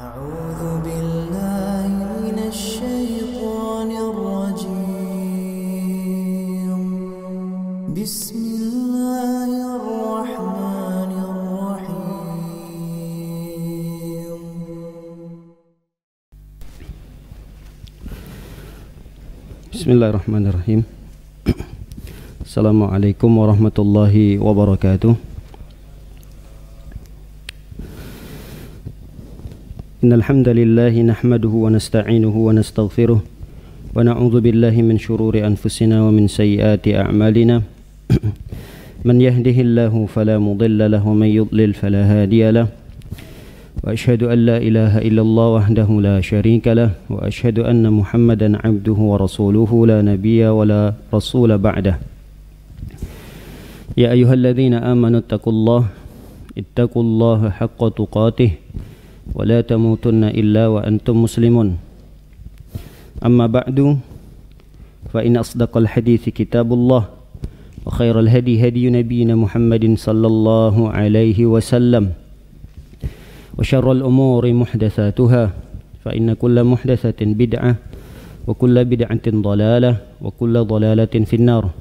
أعوذ بالله من الشيطان الرجيم بسم الله الرحمن الرحيم بسم الله الرحمن الرحيم. Assalamualaikum warahmatullahi wabarakatuh. Innal hamdalillah nahmaduhu wa nasta'inuhu wa nastaghfiruh wa na'udzu billahi min shururi anfusina wa min sayyiati a'malina. Man yahdihillahu fala mudilla lahu wa man yudlil fala hadiya lahu. Wa asyhadu an la ilaha illallah wahdahu la syarika lah wa asyhadu anna Muhammadan 'abduhu wa rasuluhu la nabiyya wa la rasula ba'dah. Ya ayyuhalladzina amanu ittaqullaha haqqa tuqatih wa la tamutunna illa wa antum muslimun. Amma ba'du, fa inna asdaqal hadithi kitabullah wa khairal hadi hadiyu nabiyyina Muhammadin sallallahu alaihi wasallam wa syarrul umuri muhdatsatuha fa inna kulla muhdatsatin bid'ah wa kulla bid'atin dhalalah wa kulla dhalalatin finnar.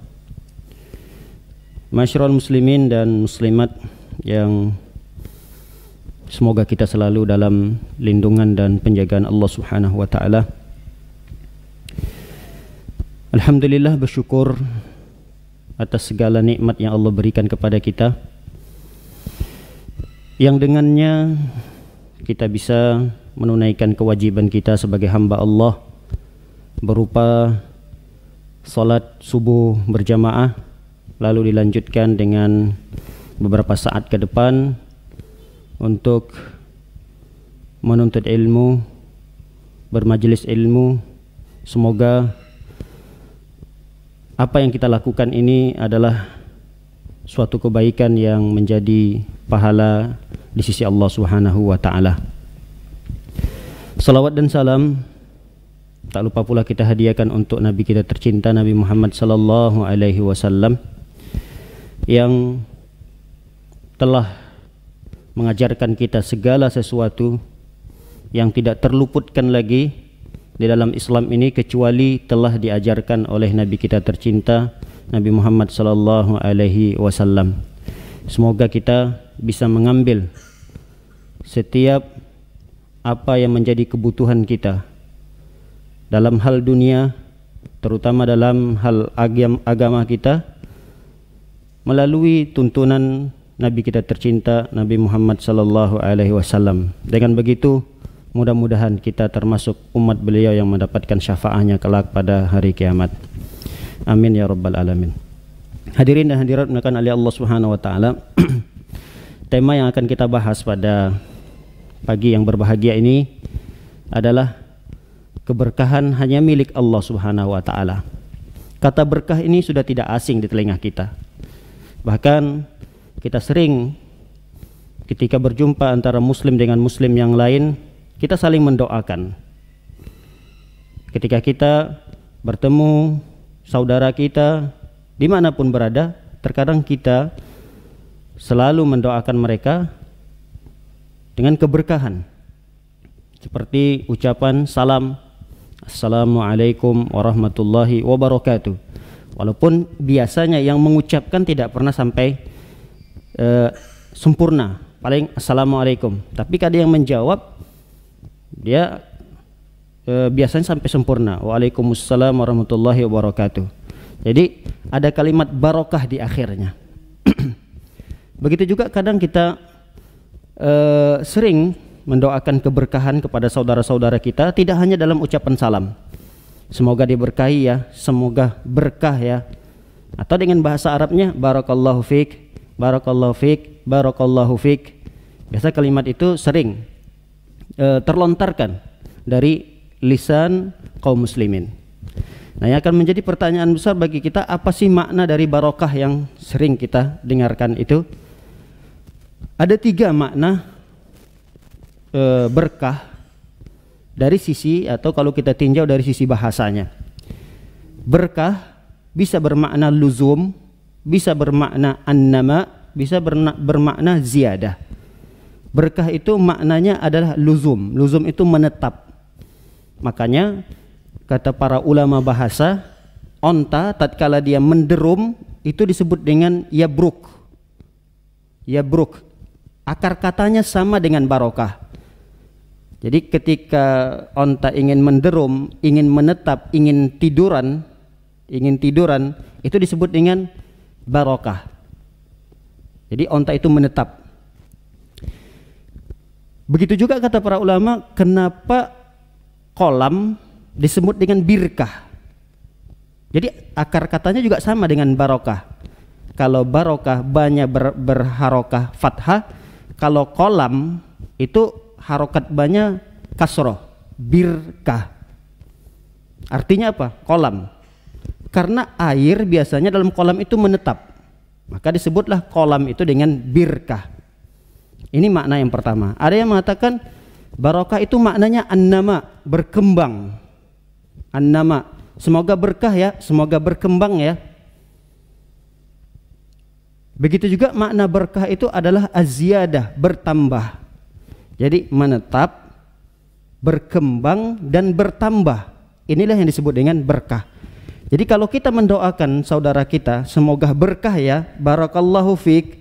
Masyarul muslimin dan muslimat yang semoga kita selalu dalam lindungan dan penjagaan Allah Subhanahu wa taala. Alhamdulillah, bersyukur atas segala nikmat yang Allah berikan kepada kita, yang dengannya kita bisa menunaikan kewajiban kita sebagai hamba Allah berupa salat subuh berjamaah, lalu dilanjutkan dengan beberapa saat ke depan untuk menuntut ilmu, bermajelis ilmu. Semoga apa yang kita lakukan ini adalah suatu kebaikan yang menjadi pahala di sisi Allah Subhanahu wa taala. Salawat dan salam tak lupa pula kita hadiahkan untuk Nabi kita tercinta, Nabi Muhammad sallallahu alaihi wasallam, yang telah mengajarkan kita segala sesuatu yang tidak terluputkan lagi di dalam Islam ini kecuali telah diajarkan oleh Nabi kita tercinta, Nabi Muhammad sallallahu alaihi wasallam. Semoga kita bisa mengambil setiap apa yang menjadi kebutuhan kita dalam hal dunia, terutama dalam hal agama kita, melalui tuntunan Nabi kita tercinta, Nabi Muhammad sallallahu alaihi wasallam. Dengan begitu, mudah-mudahan kita termasuk umat beliau yang mendapatkan syafaatnya kelak pada hari kiamat. Amin ya rabbal alamin. Hadirin dan hadirat dimuliakan oleh Allah Subhanahu wa taala. Tema yang akan kita bahas pada pagi yang berbahagia ini adalah keberkahan hanya milik Allah Subhanahu wa taala. Kata berkah ini sudah tidak asing di telinga kita. Bahkan kita sering ketika berjumpa antara muslim dengan muslim yang lain, kita saling mendoakan. Ketika kita bertemu saudara kita dimanapun berada, terkadang kita selalu mendoakan mereka dengan keberkahan, seperti ucapan salam, Assalamualaikum warahmatullahi wabarakatuh. Walaupun biasanya yang mengucapkan tidak pernah sampai sempurna, paling Assalamualaikum, tapi kadang yang menjawab dia biasanya sampai sempurna, Waalaikumsalam warahmatullahi wabarakatuh. Jadi ada kalimat barokah di akhirnya. Begitu juga kadang kita sering mendoakan keberkahan kepada saudara-saudara kita, tidak hanya dalam ucapan salam, semoga diberkahi ya, semoga berkah ya, atau dengan bahasa Arabnya barakallahu fiik, barakallahu fiik, barakallahu fiik. Biasa kalimat itu sering terlontarkan dari lisan kaum muslimin. Nah, yang akan menjadi pertanyaan besar bagi kita, apa sih makna dari barokah yang sering kita dengarkan itu? Ada 3 makna berkah dari sisi, atau kalau kita tinjau dari sisi bahasanya. Berkah bisa bermakna luzum, bisa bermakna annama, bisa bermakna ziyadah. Berkah itu maknanya adalah luzum. Luzum itu menetap. Makanya kata para ulama bahasa, onta tatkala dia menderum itu disebut dengan yabruk. Yabruk. Akar katanya sama dengan barokah. Jadi ketika onta ingin menderum, ingin menetap, ingin tiduran, itu disebut dengan barokah. Jadi onta itu menetap. Begitu juga kata para ulama, kenapa kolam disebut dengan birkah. Jadi akar katanya juga sama dengan barokah. Kalau barokah banyak berharokah fathah, kalau kolam itu harokat banyak kasroh, birkah. Artinya apa? Kolam. Karena air biasanya dalam kolam itu menetap, maka disebutlah kolam itu dengan birkah. Ini makna yang pertama. Ada yang mengatakan barokah itu maknanya annama, berkembang. Annama, semoga berkah ya, semoga berkembang ya. Begitu juga makna berkah itu adalah aziyadah, bertambah. Jadi menetap, berkembang dan bertambah. Inilah yang disebut dengan berkah. Jadi kalau kita mendoakan saudara kita, semoga berkah ya, barakallahu fiik,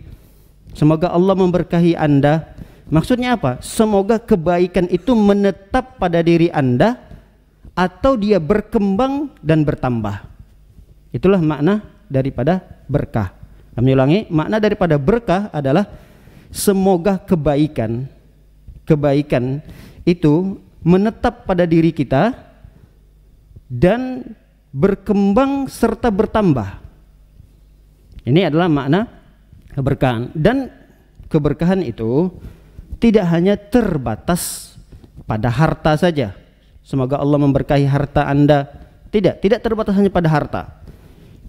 semoga Allah memberkahi Anda. Maksudnya apa? Semoga kebaikan itu menetap pada diri Anda atau dia berkembang dan bertambah. Itulah makna daripada berkah. Kami ulangi, makna daripada berkah adalah semoga kebaikan itu menetap pada diri kita dan berkembang serta bertambah. Ini adalah makna keberkahan. Dan keberkahan itu tidak hanya terbatas pada harta saja. Semoga Allah memberkahi harta Anda. Tidak terbatas hanya pada harta.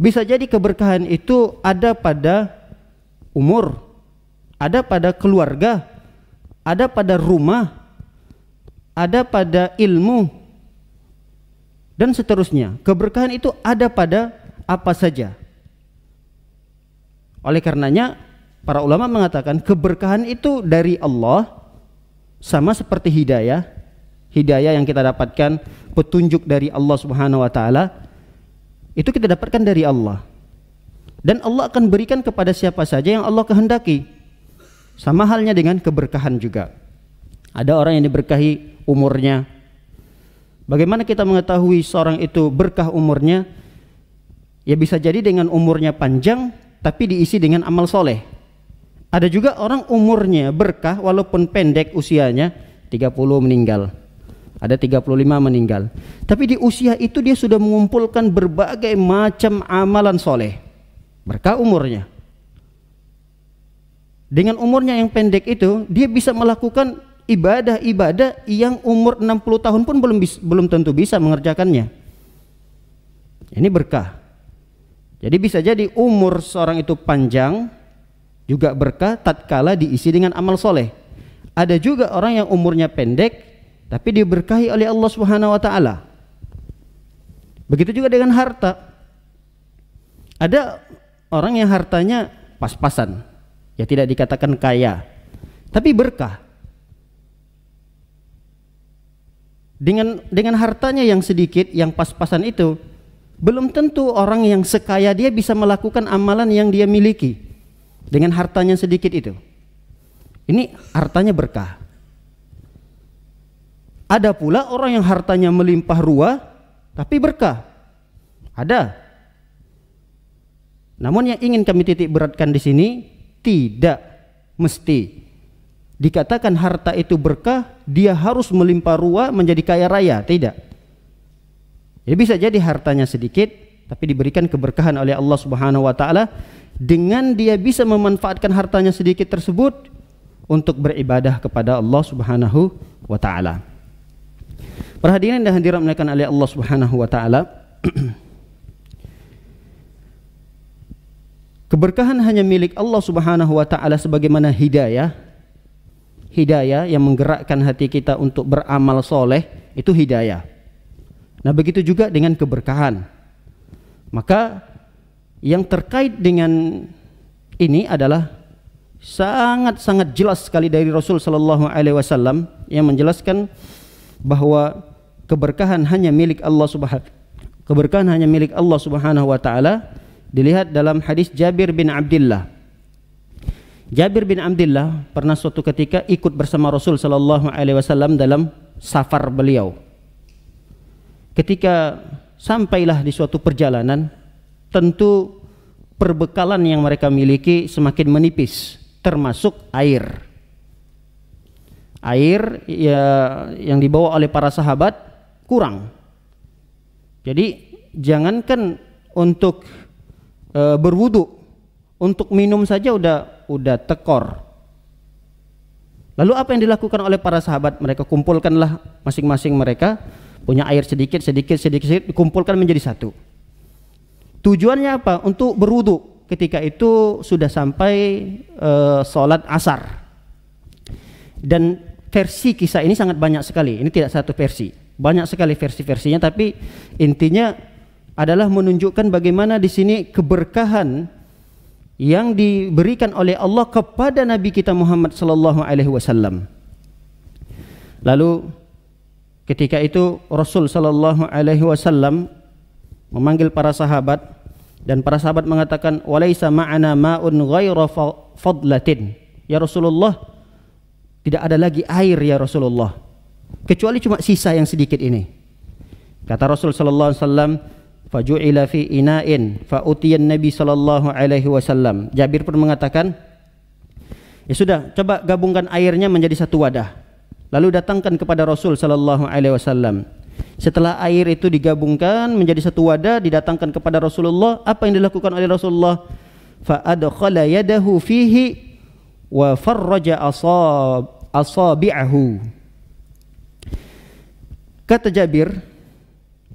Bisa jadi keberkahan itu ada pada umur, ada pada keluarga, ada pada rumah, ada pada ilmu, dan seterusnya. Keberkahan itu ada pada apa saja. Oleh karenanya para ulama mengatakan keberkahan itu dari Allah, sama seperti hidayah yang kita dapatkan, petunjuk dari Allah Subhanahu wa taala, itu kita dapatkan dari Allah. Dan Allah akan berikan kepada siapa saja yang Allah kehendaki. Sama halnya dengan keberkahan juga. Ada orang yang diberkahi umurnya. Bagaimana kita mengetahui seorang itu berkah umurnya? Ya bisa jadi dengan umurnya panjang tapi diisi dengan amal soleh. Ada juga orang umurnya berkah walaupun pendek usianya, 30 meninggal, ada 35 meninggal, tapi di usia itu dia sudah mengumpulkan berbagai macam amalan soleh. Berkah umurnya. Dengan umurnya yang pendek itu dia bisa melakukan ibadah-ibadah yang umur 60 tahun pun belum tentu bisa mengerjakannya. Ini berkah. Jadi bisa jadi umur seorang itu panjang juga berkah tatkala diisi dengan amal soleh. Ada juga orang yang umurnya pendek tapi diberkahi oleh Allah Subhanahu wa taala. Begitu juga dengan harta. Ada orang yang hartanya pas-pasan, ya tidak dikatakan kaya, tapi berkah. Dengan hartanya yang sedikit, yang pas-pasan itu, belum tentu orang yang sekaya dia bisa melakukan amalan yang dia miliki dengan hartanya sedikit itu. Ini hartanya berkah. Ada pula orang yang hartanya melimpah ruah tapi berkah. Ada. Namun yang ingin kami titik beratkan di sini, tidak mesti dikatakan harta itu berkah dia harus melimpah ruah menjadi kaya raya. Tidak. Ya bisa jadi hartanya sedikit tapi diberikan keberkahan oleh Allah Subhanahu wa taala dengan dia bisa memanfaatkan hartanya sedikit tersebut untuk beribadah kepada Allah Subhanahu wa taala. Para hadirin dan hadirat dimuliakan oleh Allah Subhanahu wa taala. Keberkahan hanya milik Allah Subhanahu wa taala sebagaimana hidayah yang menggerakkan hati kita untuk beramal soleh, itu hidayah. Nah begitu juga dengan keberkahan. Maka yang terkait dengan ini adalah sangat-sangat jelas sekali dari Rasul sallallahu alaihi wasallam yang menjelaskan bahwa keberkahan hanya milik Allah Subhanahu wa taala. Dilihat dalam hadis Jabir bin Abdullah. Jabir bin Abdullah pernah suatu ketika ikut bersama Rasul sallallahu alaihi wasallam dalam safar beliau. Ketika sampailah di suatu perjalanan, tentu perbekalan yang mereka miliki semakin menipis, termasuk air. Air ya, yang dibawa oleh para sahabat kurang. Jadi jangankan untuk berwudu, untuk minum saja udah tekor. Lalu apa yang dilakukan oleh para sahabat? Mereka kumpulkanlah masing-masing mereka punya air sedikit, dikumpulkan menjadi satu. Tujuannya apa? Untuk berwudu. Ketika itu sudah sampai sholat asar. Dan versi kisah ini sangat banyak sekali. Ini tidak satu versi, banyak sekali versi-versinya. Tapi intinya adalah menunjukkan bagaimana di sini keberkahan yang diberikan oleh Allah kepada Nabi kita Muhammad sallallahu alaihi wasallam. Lalu ketika itu Rasul sallallahu alaihi wasallam memanggil para sahabat, dan para sahabat mengatakan, "Walaisa ma'ana ma'un ghaira fadlatin." Ya Rasulullah, tidak ada lagi air ya Rasulullah, kecuali cuma sisa yang sedikit ini. Kata Rasul sallallahu alaihi wasallam, "Faju'ila fi ina'in fa utiyan Nabi sallallahu alaihi wasallam." Jabir pun mengatakan, "Ya sudah, coba gabungkan airnya menjadi satu wadah." Lalu datangkan kepada Rasul sallallahu alaihi wasallam. Setelah air itu digabungkan menjadi satu wadah, didatangkan kepada Rasulullah. Apa yang dilakukan oleh Rasulullah? Fa adkhala yadahu fihi wa farraja asabi'ahu. Kata Jabir,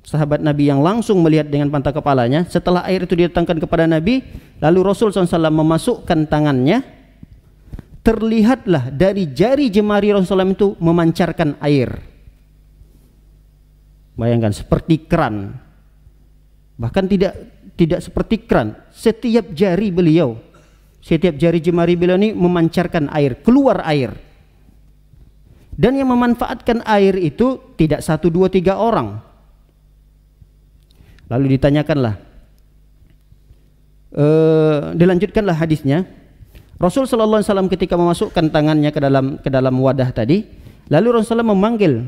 sahabat Nabi yang langsung melihat dengan pantat kepalanya, setelah air itu didatangkan kepada Nabi, lalu Rasul SAW memasukkan tangannya, terlihatlah dari jari jemari Rasulullah itu memancarkan air. Bayangkan, seperti keran. Bahkan tidak seperti keran, setiap jari beliau, setiap jari jemari beliau ini memancarkan air, keluar air. Dan yang memanfaatkan air itu tidak 1, 2, 3 orang. Lalu ditanyakanlah, dilanjutkanlah hadisnya. Rasul sallallahu alaihi wasallam ketika memasukkan tangannya ke dalam wadah tadi, lalu Rasulullah memanggil,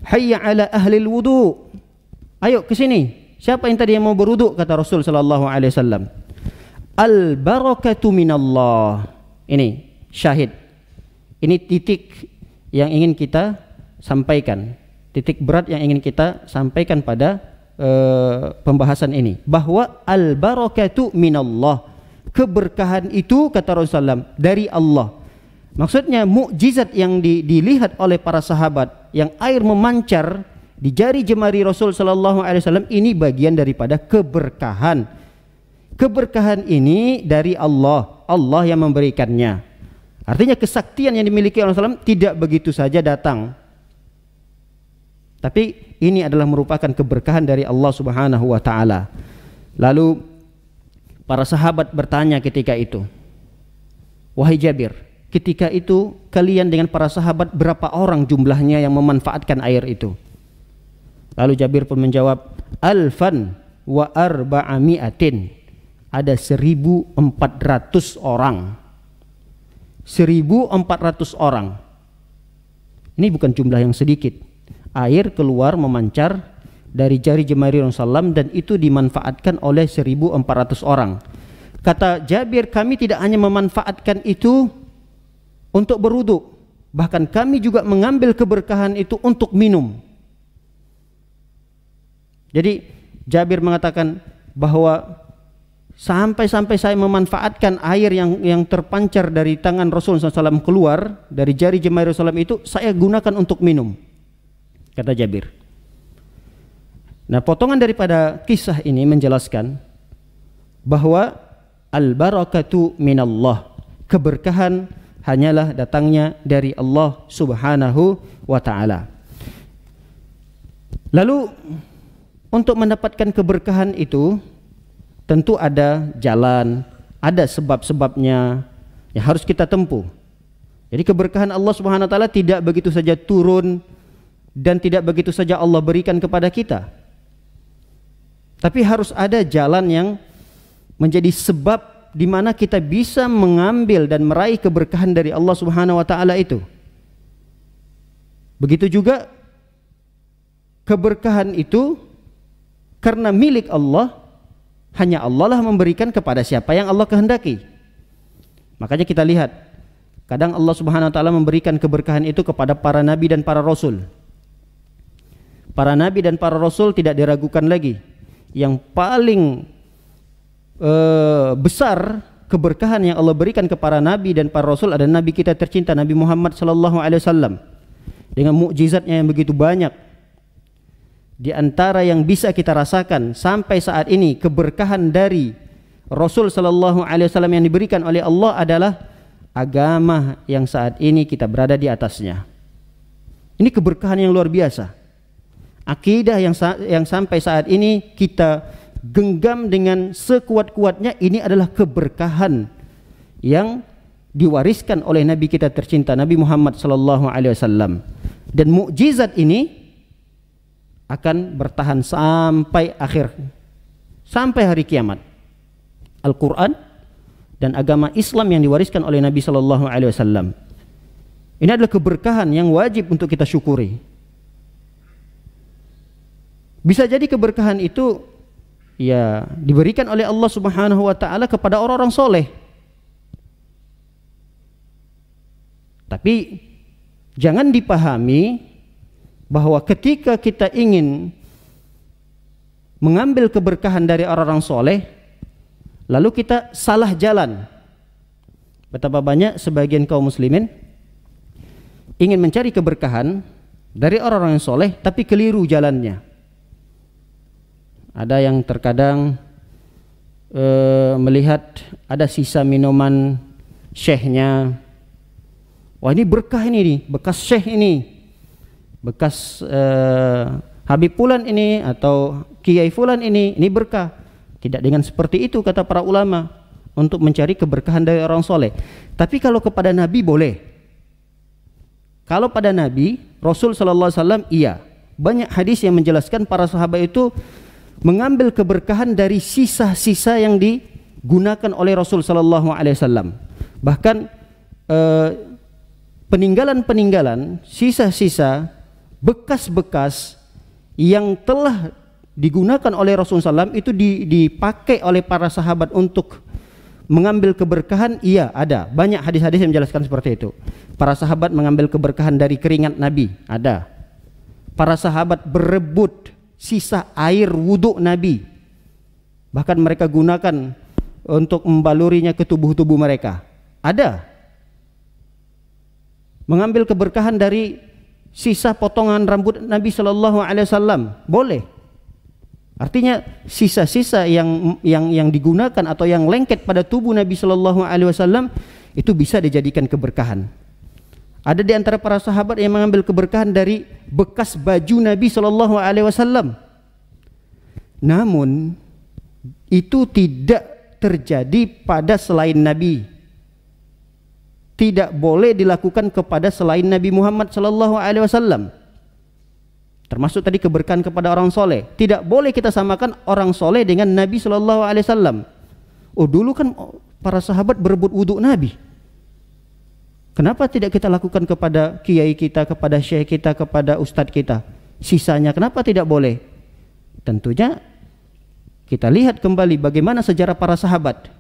"Hayya ala ahli wudu." Ayo ke sini. Siapa yang tadi yang mau berwudu? Kata Rasul sallallahu alaihi wasallam. Al barakatu minallah. Ini syahid. Ini titik yang ingin kita sampaikan. Titik berat yang ingin kita sampaikan pada pembahasan ini, bahwa al barakatu minallah. Keberkahan itu kata Rasulullah dari Allah. Maksudnya mukjizat yang dilihat oleh para sahabat, yang air memancar di jari jemari Rasul sallallahu alaihi wasallam, ini bagian daripada keberkahan. Keberkahan ini dari Allah, Allah yang memberikannya. Artinya kesaktian yang dimiliki Rasulullah tidak begitu saja datang, tapi ini adalah merupakan keberkahan dari Allah Subhanahu wa taala. Lalu para sahabat bertanya ketika itu, "Wahai Jabir, ketika itu kalian dengan para sahabat berapa orang jumlahnya yang memanfaatkan air itu?" Lalu Jabir pun menjawab, "Alfan wa arba'ami'atin." Ada 1.400 orang. 1.400 orang. Ini bukan jumlah yang sedikit. Air keluar memancar dari jari jemari Rasulullah, dan itu dimanfaatkan oleh 1.400 orang. Kata Jabir, kami tidak hanya memanfaatkan itu untuk berwudu, bahkan kami juga mengambil keberkahan itu untuk minum. Jadi Jabir mengatakan bahwa sampai-sampai saya memanfaatkan air yang terpancar dari tangan Rasulullah SAW keluar dari jari jemari Rasulullah itu, saya gunakan untuk minum, kata Jabir. Nah, potongan daripada kisah ini menjelaskan bahwa al-barakatu minallah, keberkahan hanyalah datangnya dari Allah Subhanahu wa taala. Lalu untuk mendapatkan keberkahan itu tentu ada jalan, ada sebab-sebabnya, yang harus kita tempuh. Jadi keberkahan Allah Subhanahu wa taala tidak begitu saja turun dan tidak begitu saja Allah berikan kepada kita. Tapi harus ada jalan yang menjadi sebab di mana kita bisa mengambil dan meraih keberkahan dari Allah Subhanahu wa taala itu. Begitu juga keberkahan itu karena milik Allah, hanya Allah lah memberikan kepada siapa yang Allah kehendaki. Makanya kita lihat, kadang Allah Subhanahu wa taala memberikan keberkahan itu kepada para nabi dan para rasul. Para nabi dan para rasul tidak diragukan lagi. Yang paling besar keberkahan yang Allah berikan kepada nabi dan para rasul adalah nabi kita tercinta Nabi Muhammad sallallahu alaihi wasallam. Dengan mukjizatnya yang begitu banyak, di antara yang bisa kita rasakan sampai saat ini, keberkahan dari Rasul sallallahu alaihi wasallam yang diberikan oleh Allah adalah agama yang saat ini kita berada di atasnya. Ini keberkahan yang luar biasa. Akidah yang sampai saat ini kita genggam dengan sekuat-kuatnya, ini adalah keberkahan yang diwariskan oleh Nabi kita tercinta Nabi Muhammad sallallahu alaihi wasallam. Dan mukjizat ini akan bertahan sampai akhir, sampai hari kiamat. Al-Quran dan agama Islam yang diwariskan oleh Nabi sallallahu alaihi wasallam. Ini adalah keberkahan yang wajib untuk kita syukuri. Bisa jadi keberkahan itu ya diberikan oleh Allah Subhanahu wa taala kepada orang-orang soleh. Tapi jangan dipahami bahwa ketika kita ingin mengambil keberkahan dari orang-orang soleh, lalu kita salah jalan. Betapa banyak sebagian kaum muslimin ingin mencari keberkahan dari orang-orang yang soleh, tapi keliru jalannya. Ada yang terkadang melihat ada sisa minuman syekhnya. Wah, ini berkah ini nih, bekas syekh ini, bekas Habib Fulan ini atau Kiai Fulan ini berkah. Tidak dengan seperti itu kata para ulama untuk mencari keberkahan dari orang soleh. Tapi kalau kepada Nabi boleh. Kalau pada Nabi Rasul sallallahu alaihi wasallam iya. Banyak hadis yang menjelaskan para sahabat itu mengambil keberkahan dari sisa-sisa yang digunakan oleh Rasul sallallahu alaihi wasallam. Bahkan peninggalan-peninggalan, sisa-sisa, bekas-bekas yang telah digunakan oleh Rasulullah SAW itu dipakai oleh para sahabat untuk mengambil keberkahan. Iya, ada banyak hadis-hadis yang menjelaskan seperti itu. Para sahabat mengambil keberkahan dari keringat Nabi, ada. Para sahabat berebut sisa air wudhu Nabi, bahkan mereka gunakan untuk membalurinya ke tubuh-tubuh mereka, ada. Mengambil keberkahan dari sisa potongan rambut Nabi Shallallahu Alaihi Wasallam boleh. Artinya sisa-sisa yang digunakan atau yang lengket pada tubuh Nabi Shallallahu Alaihi Wasallam itu bisa dijadikan keberkahan. Ada di antara para sahabat yang mengambil keberkahan dari bekas baju Nabi Shallallahu Alaihi Wasallam. Namun itu tidak terjadi pada selain Nabi. Tidak boleh dilakukan kepada selain Nabi Muhammad sallallahu alaihi wasallam. Termasuk tadi keberkahan kepada orang soleh. Tidak boleh kita samakan orang soleh dengan Nabi sallallahu alaihi wasallam. Oh, dulu kan para sahabat berebut wudhu Nabi. Kenapa tidak kita lakukan kepada kiai kita, kepada syekh kita, kepada ustadz kita? Sisanya kenapa tidak boleh? Tentunya kita lihat kembali bagaimana sejarah para sahabat.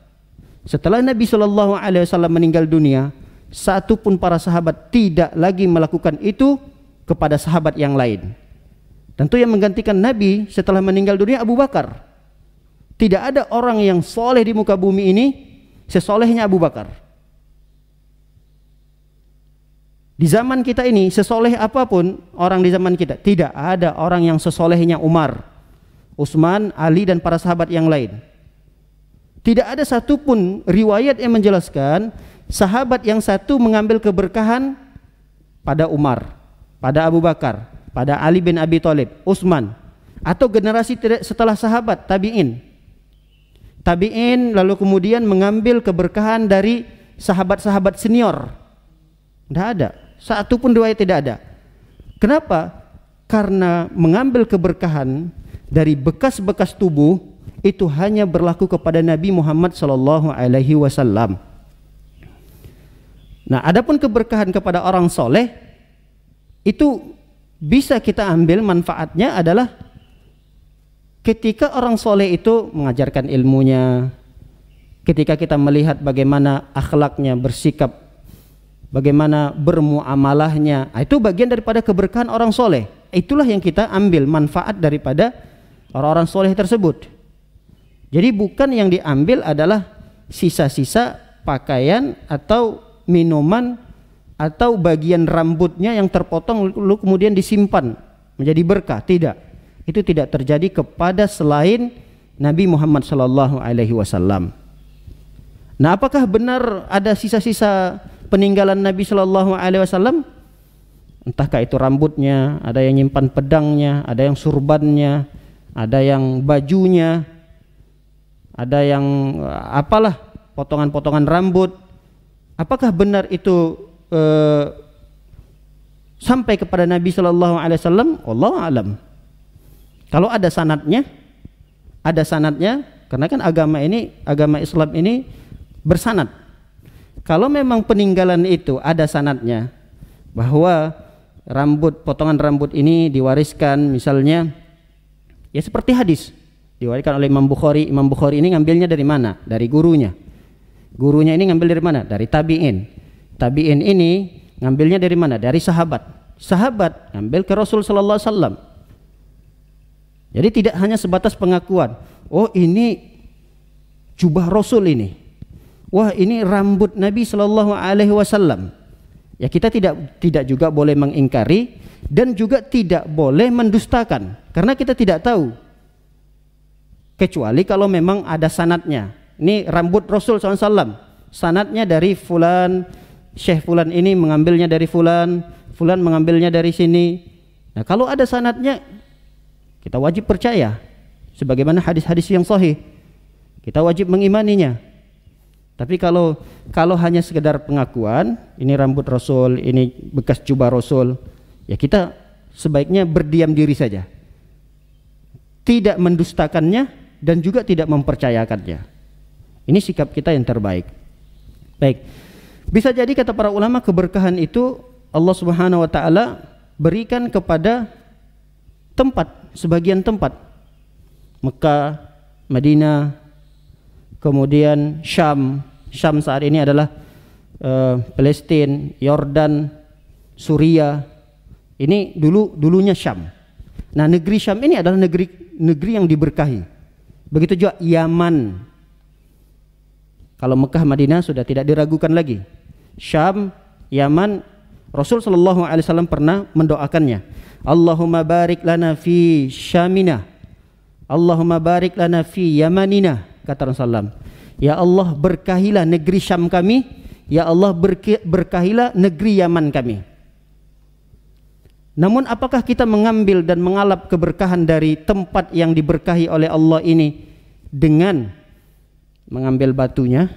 Setelah Nabi sallallahu alaihi wasallam meninggal dunia, satu pun para sahabat tidak lagi melakukan itu kepada sahabat yang lain. Tentu yang menggantikan Nabi setelah meninggal dunia Abu Bakar. Tidak ada orang yang soleh di muka bumi ini sesolehnya Abu Bakar. Di zaman kita ini sesoleh apapun orang di zaman kita, tidak ada orang yang sesolehnya Umar, Utsman, Ali dan para sahabat yang lain. Tidak ada satupun riwayat yang menjelaskan sahabat yang satu mengambil keberkahan pada Umar, pada Abu Bakar, pada Ali bin Abi Thalib, Utsman, atau generasi setelah sahabat tabi'in. Tabi'in lalu kemudian mengambil keberkahan dari sahabat-sahabat senior. Tidak ada, satu pun riwayat tidak ada. Kenapa? Karena mengambil keberkahan dari bekas-bekas tubuh itu hanya berlaku kepada Nabi Muhammad SAW. Nah, adapun keberkahan kepada orang soleh itu bisa kita ambil manfaatnya adalah ketika orang soleh itu mengajarkan ilmunya, ketika kita melihat bagaimana akhlaknya, bersikap, bagaimana bermuamalahnya, itu bagian daripada keberkahan orang soleh. Itulah yang kita ambil manfaat daripada orang-orang soleh tersebut. Jadi bukan yang diambil adalah sisa-sisa pakaian atau minuman atau bagian rambutnya yang terpotong lalu kemudian disimpan menjadi berkah. Tidak, itu tidak terjadi kepada selain Nabi Muhammad SAW. Nah, apakah benar ada sisa-sisa peninggalan Nabi SAW? Entahkah itu rambutnya, ada yang nyimpan pedangnya, ada yang surbannya, ada yang bajunya, ada yang apalah, potongan-potongan rambut. Apakah benar itu sampai kepada Nabi SAW? Wallahu alam. Kalau ada sanadnya, karena kan agama Islam ini bersanad. Kalau memang peninggalan itu ada sanadnya, bahwa potongan rambut ini diwariskan, misalnya ya seperti hadis diwariskan oleh Imam Bukhari. Imam Bukhari ini ngambilnya dari mana? Dari gurunya. Gurunya ini ngambil dari mana? Dari tabi'in. Tabi'in ini ngambilnya dari mana? Dari sahabat. Sahabat ngambil ke Rasul sallallahu alaihi wasallam. Jadi tidak hanya sebatas pengakuan, oh ini jubah Rasul ini, wah ini rambut Nabi sallallahu alaihi wasallam. Ya, kita tidak juga boleh mengingkari dan juga tidak boleh mendustakan, karena kita tidak tahu, kecuali kalau memang ada sanadnya. Ini rambut Rasul SAW, sanadnya dari fulan, Syekh fulan ini mengambilnya dari fulan, fulan mengambilnya dari sini. Nah, kalau ada sanadnya, kita wajib percaya, sebagaimana hadis-hadis yang sahih, kita wajib mengimaninya. Tapi kalau hanya sekedar pengakuan, ini rambut Rasul, ini bekas jubah Rasul, ya kita sebaiknya berdiam diri saja, tidak mendustakannya dan juga tidak mempercayakannya. Ini sikap kita yang terbaik. Baik, bisa jadi kata para ulama keberkahan itu Allah Subhanahu wa taala berikan kepada tempat, sebagian tempat, Mekah, Madinah, kemudian Syam saat ini adalah Palestina, Yordan, Suria. Ini dulunya Syam. Nah, negeri Syam ini adalah negeri yang diberkahi. Begitu juga Yaman. Kalau Mekah, Madinah sudah tidak diragukan lagi. Syam, Yaman, Rasul sallallahu alaihi wasallam pernah mendoakannya. Allahumma barik lana fi Syamina, Allahumma barik lana fi Yamanina, kata Rasulullah. Ya Allah, berkahilah negeri Syam kami, ya Allah berkahilah negeri Yaman kami. Namun apakah kita mengambil dan mengalap keberkahan dari tempat yang diberkahi oleh Allah ini dengan mengambil batunya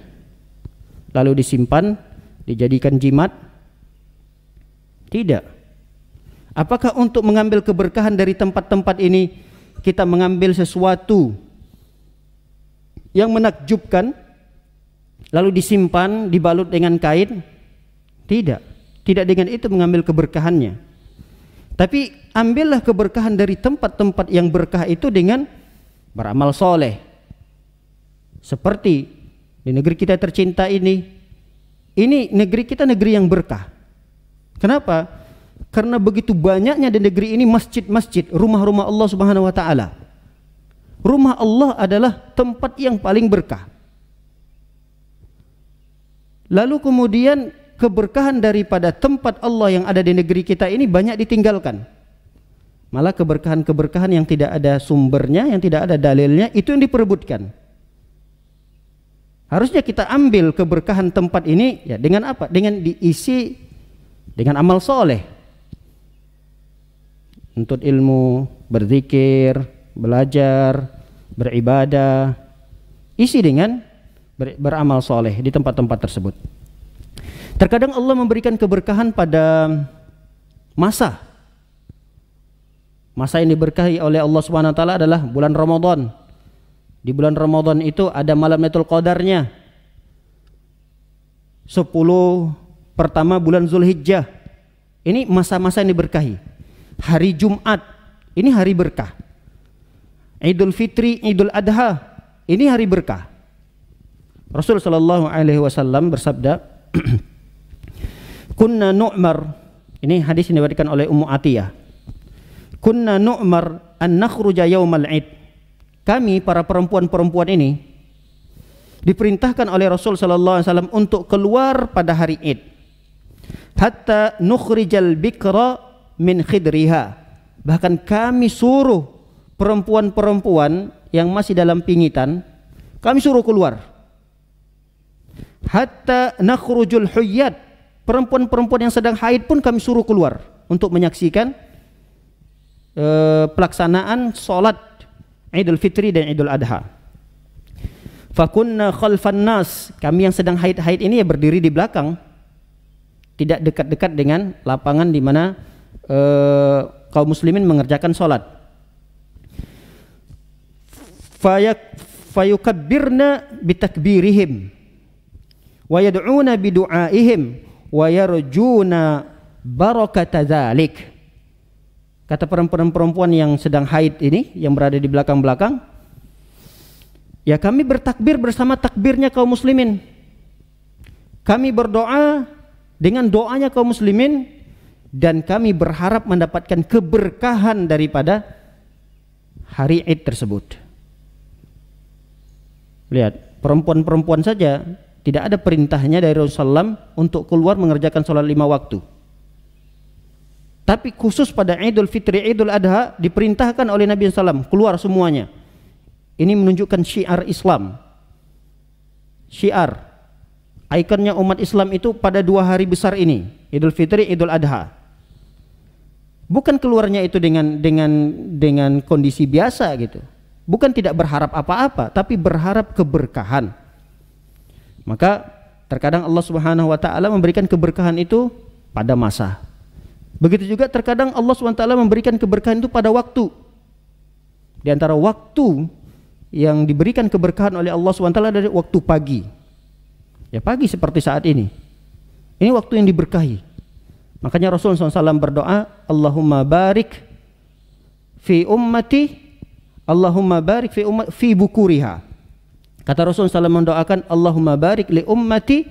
lalu disimpan, dijadikan jimat? Tidak. Apakah untuk mengambil keberkahan dari tempat-tempat ini kita mengambil sesuatu yang menakjubkan lalu disimpan, dibalut dengan kain? Tidak. Tidak dengan itu mengambil keberkahannya. Tapi ambillah keberkahan dari tempat-tempat yang berkah itu dengan beramal soleh. Seperti di negeri kita tercinta ini negeri kita negeri yang berkah. Kenapa? Karena begitu banyaknya di negeri ini masjid-masjid, rumah-rumah Allah Subhanahu wa taala. Rumah Allah adalah tempat yang paling berkah. Lalu kemudian keberkahan daripada tempat Allah yang ada di negeri kita ini banyak ditinggalkan. Malah keberkahan-keberkahan yang tidak ada sumbernya, yang tidak ada dalilnya, itu yang diperebutkan. Harusnya kita ambil keberkahan tempat ini ya dengan apa? Dengan diisi dengan amal soleh, untuk ilmu, berzikir, belajar, beribadah. Isi dengan beramal soleh di tempat-tempat tersebut. Terkadang Allah memberikan keberkahan pada masa yang diberkahi oleh Allah Subhanahu wa taala adalah bulan Ramadan. Di bulan Ramadan itu ada malam Lailatul Qadarnya. 10 pertama bulan Zulhijjah. Ini masa-masa yang diberkahi. Hari Jumat, ini hari berkah. Idul Fitri, Idul Adha, ini hari berkah. Rasul sallallahu alaihi wasallam bersabda, "Kunna nu'mar." Ini hadis yang diriwayatkan oleh Ummu Atiyah. "Kunna nu'mar an nakhruja yaumal Id." Kami para perempuan-perempuan ini diperintahkan oleh Rasul sallallahu alaihi wasallam untuk keluar pada hari Id. Hatta nukhrijal bikra min khidriha. Bahkan kami suruh perempuan-perempuan yang masih dalam pingitan, kami suruh keluar. Hatta nakhrujul huyyat. Perempuan-perempuan yang sedang haid pun kami suruh keluar untuk menyaksikan pelaksanaan sholat Idul Fitri dan Idul Adha. Fakunna khalfan nas. Kami yang sedang haid-haid ini ya berdiri di belakang, tidak dekat-dekat dengan lapangan di mana kaum muslimin mengerjakan sholat. Fayukabbirna bitakbirihim wa yad'una bidu'aihim wa yarjuna barakata dzalik. Kata perempuan-perempuan yang sedang haid ini yang berada di belakang-belakang, ya kami bertakbir bersama takbirnya kaum muslimin. Kami berdoa dengan doanya kaum muslimin dan kami berharap mendapatkan keberkahan daripada hari Id tersebut. Lihat, perempuan-perempuan saja tidak ada perintahnya dari Rasulullah untuk keluar mengerjakan sholat 5 waktu. Tapi khusus pada Idul Fitri, Idul Adha diperintahkan oleh Nabi SAW keluar semuanya. Ini menunjukkan syiar Islam. Syiar, ikonnya umat Islam itu pada 2 hari besar ini, Idul Fitri, Idul Adha. Bukan keluarnya itu dengan kondisi biasa gitu. Bukan tidak berharap apa-apa, tapi berharap keberkahan. Maka terkadang Allah Subhanahu wa taala memberikan keberkahan itu pada masa. Begitu juga terkadang Allah Subhanahu wa taala memberikan keberkahan itu pada waktu. Di antara waktu yang diberikan keberkahan oleh Allah Subhanahu wa taala dari waktu pagi. Ya pagi seperti saat ini. Ini waktu yang diberkahi. Makanya Rasulullah SAW berdoa, Allahumma barik fi ummati, Allahumma barik fi ummati fi bukuriha. Kata Rasulullah SAW mendoakan, Allahumma barik li ummati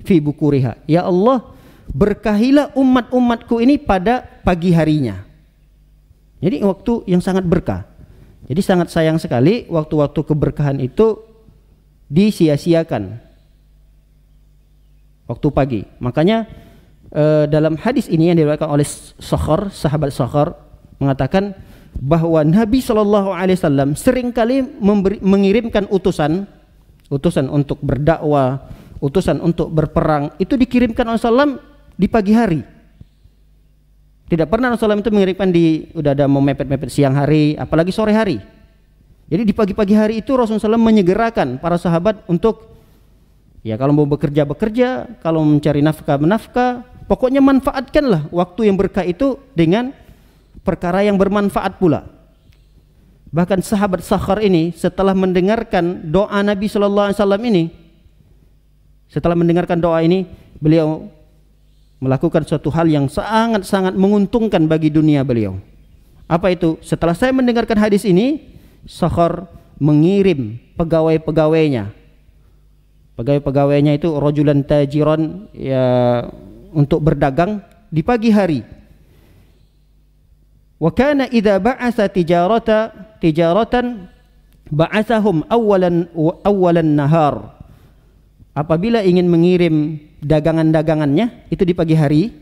fi bukuriha. Ya Allah, berkahilah umat-umatku ini pada pagi harinya. Jadi waktu yang sangat berkah. Jadi sangat sayang sekali waktu-waktu keberkahan itu disia-siakan. Waktu pagi. Makanya dalam hadis ini yang diriwayatkan oleh Sakhar, sahabat Sakhar, mengatakan bahwa Nabi SAW seringkali mengirimkan utusan untuk berdakwah, utusan untuk berperang, itu dikirimkan oleh Rasulullah di pagi hari. Tidak pernah Rasulullah itu mengirimkan udah ada mau mepet-mepet siang hari, apalagi sore hari. Jadi di pagi-pagi hari itu Rasulullah SAW menyegerakan para sahabat untuk, ya kalau mau bekerja, kalau mencari nafkah, pokoknya manfaatkanlah waktu yang berkah itu dengan perkara yang bermanfaat pula. Bahkan sahabat Sakhar ini setelah mendengarkan doa Nabi SAW ini, setelah mendengarkan doa ini, beliau melakukan suatu hal yang sangat-sangat menguntungkan bagi dunia beliau. Apa itu? Setelah saya mendengarkan hadis ini, Sakhar mengirim pegawai-pegawainya itu rajulan tajiran, ya, untuk berdagang di pagi hari. Wa kana idza ba'atha tijaratan ba'athahum awwalan nahar. Apabila ingin mengirim dagangan-dagangannya itu di pagi hari,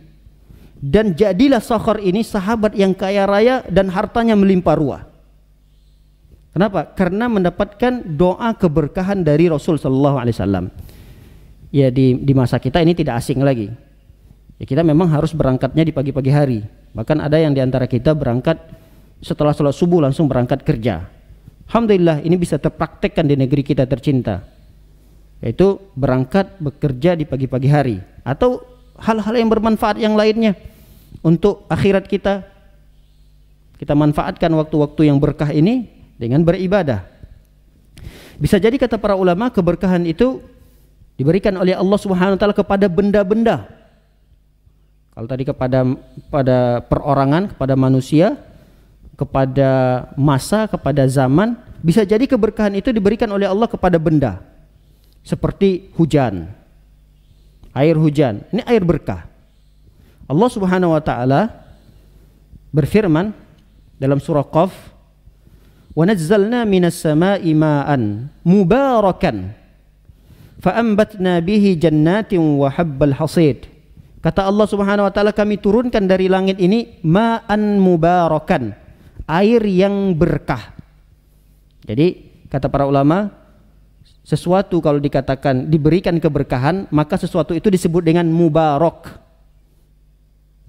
dan jadilah Sakhar ini sahabat yang kaya raya dan hartanya melimpah ruah. Kenapa? Karena mendapatkan doa keberkahan dari Rasul sallallahu alaihi wasallam. Ya di masa kita ini tidak asing lagi. Ya kita memang harus berangkatnya di pagi-pagi hari. Bahkan ada yang diantara kita berangkat setelah sholat subuh langsung berangkat kerja. Alhamdulillah ini bisa terpraktekkan di negeri kita tercinta, yaitu berangkat bekerja di pagi-pagi hari, atau hal-hal yang bermanfaat yang lainnya untuk akhirat kita. Kita manfaatkan waktu-waktu yang berkah ini dengan beribadah. Bisa jadi kata para ulama keberkahan itu diberikan oleh Allah Subhanahu wa taala kepada benda-benda. Kalau tadi pada perorangan, kepada manusia, kepada masa, kepada zaman, bisa jadi keberkahan itu diberikan oleh Allah kepada benda. Seperti hujan. Air hujan, ini air berkah. Allah Subhanahu wa taala berfirman dalam surah Qaf, "Wa nazzalna minas sama'i ma'an mubarakan fa'ambatna bihi jannatin wa habbal hasid." Kata Allah Subhanahu wa taala, kami turunkan dari langit ini ma'an mubarakan, air yang berkah. Jadi kata para ulama, sesuatu kalau dikatakan diberikan keberkahan, maka sesuatu itu disebut dengan mubarak.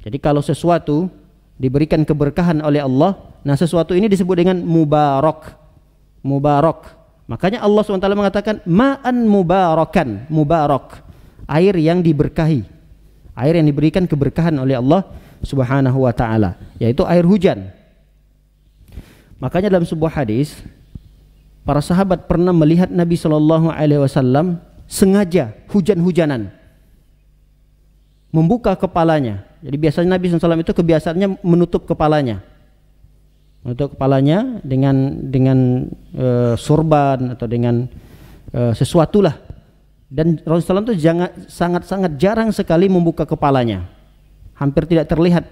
Jadi kalau sesuatu diberikan keberkahan oleh Allah, nah sesuatu ini disebut dengan mubarak. Mubarak. Makanya Allah SWT mengatakan ma'an mubarakan, mubarak, air yang diberkahi, air yang diberikan keberkahan oleh Allah Subhanahu wa taala, yaitu air hujan. Makanya dalam sebuah hadis, para sahabat pernah melihat Nabi SAW sengaja hujan-hujanan, membuka kepalanya. Jadi biasanya Nabi SAW itu kebiasaannya menutup kepalanya, dengan sorban atau dengan sesuatu lah. Dan Rasulullah SAW itu sangat-sangat jarang sekali membuka kepalanya, hampir tidak terlihat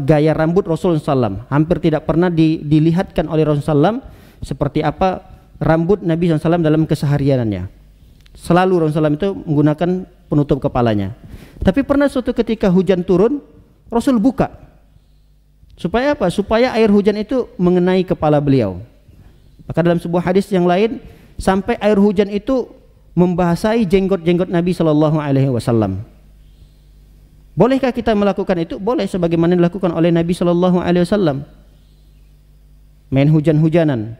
gaya rambut Rasulullah SAW. Hampir tidak pernah dilihatkan oleh Rasulullah SAW seperti apa rambut Nabi SAW dalam kesehariannya. Selalu Rasulullah SAW itu menggunakan penutup kepalanya. Tapi pernah suatu ketika hujan turun, Rasul buka. Supaya apa? Supaya air hujan itu mengenai kepala beliau. Maka dalam sebuah hadis yang lain, sampai air hujan itu membasahi jenggot-jenggot Nabi SAW. Bolehkah kita melakukan itu? Boleh, sebagaimana dilakukan oleh Nabi SAW. Main hujan-hujanan.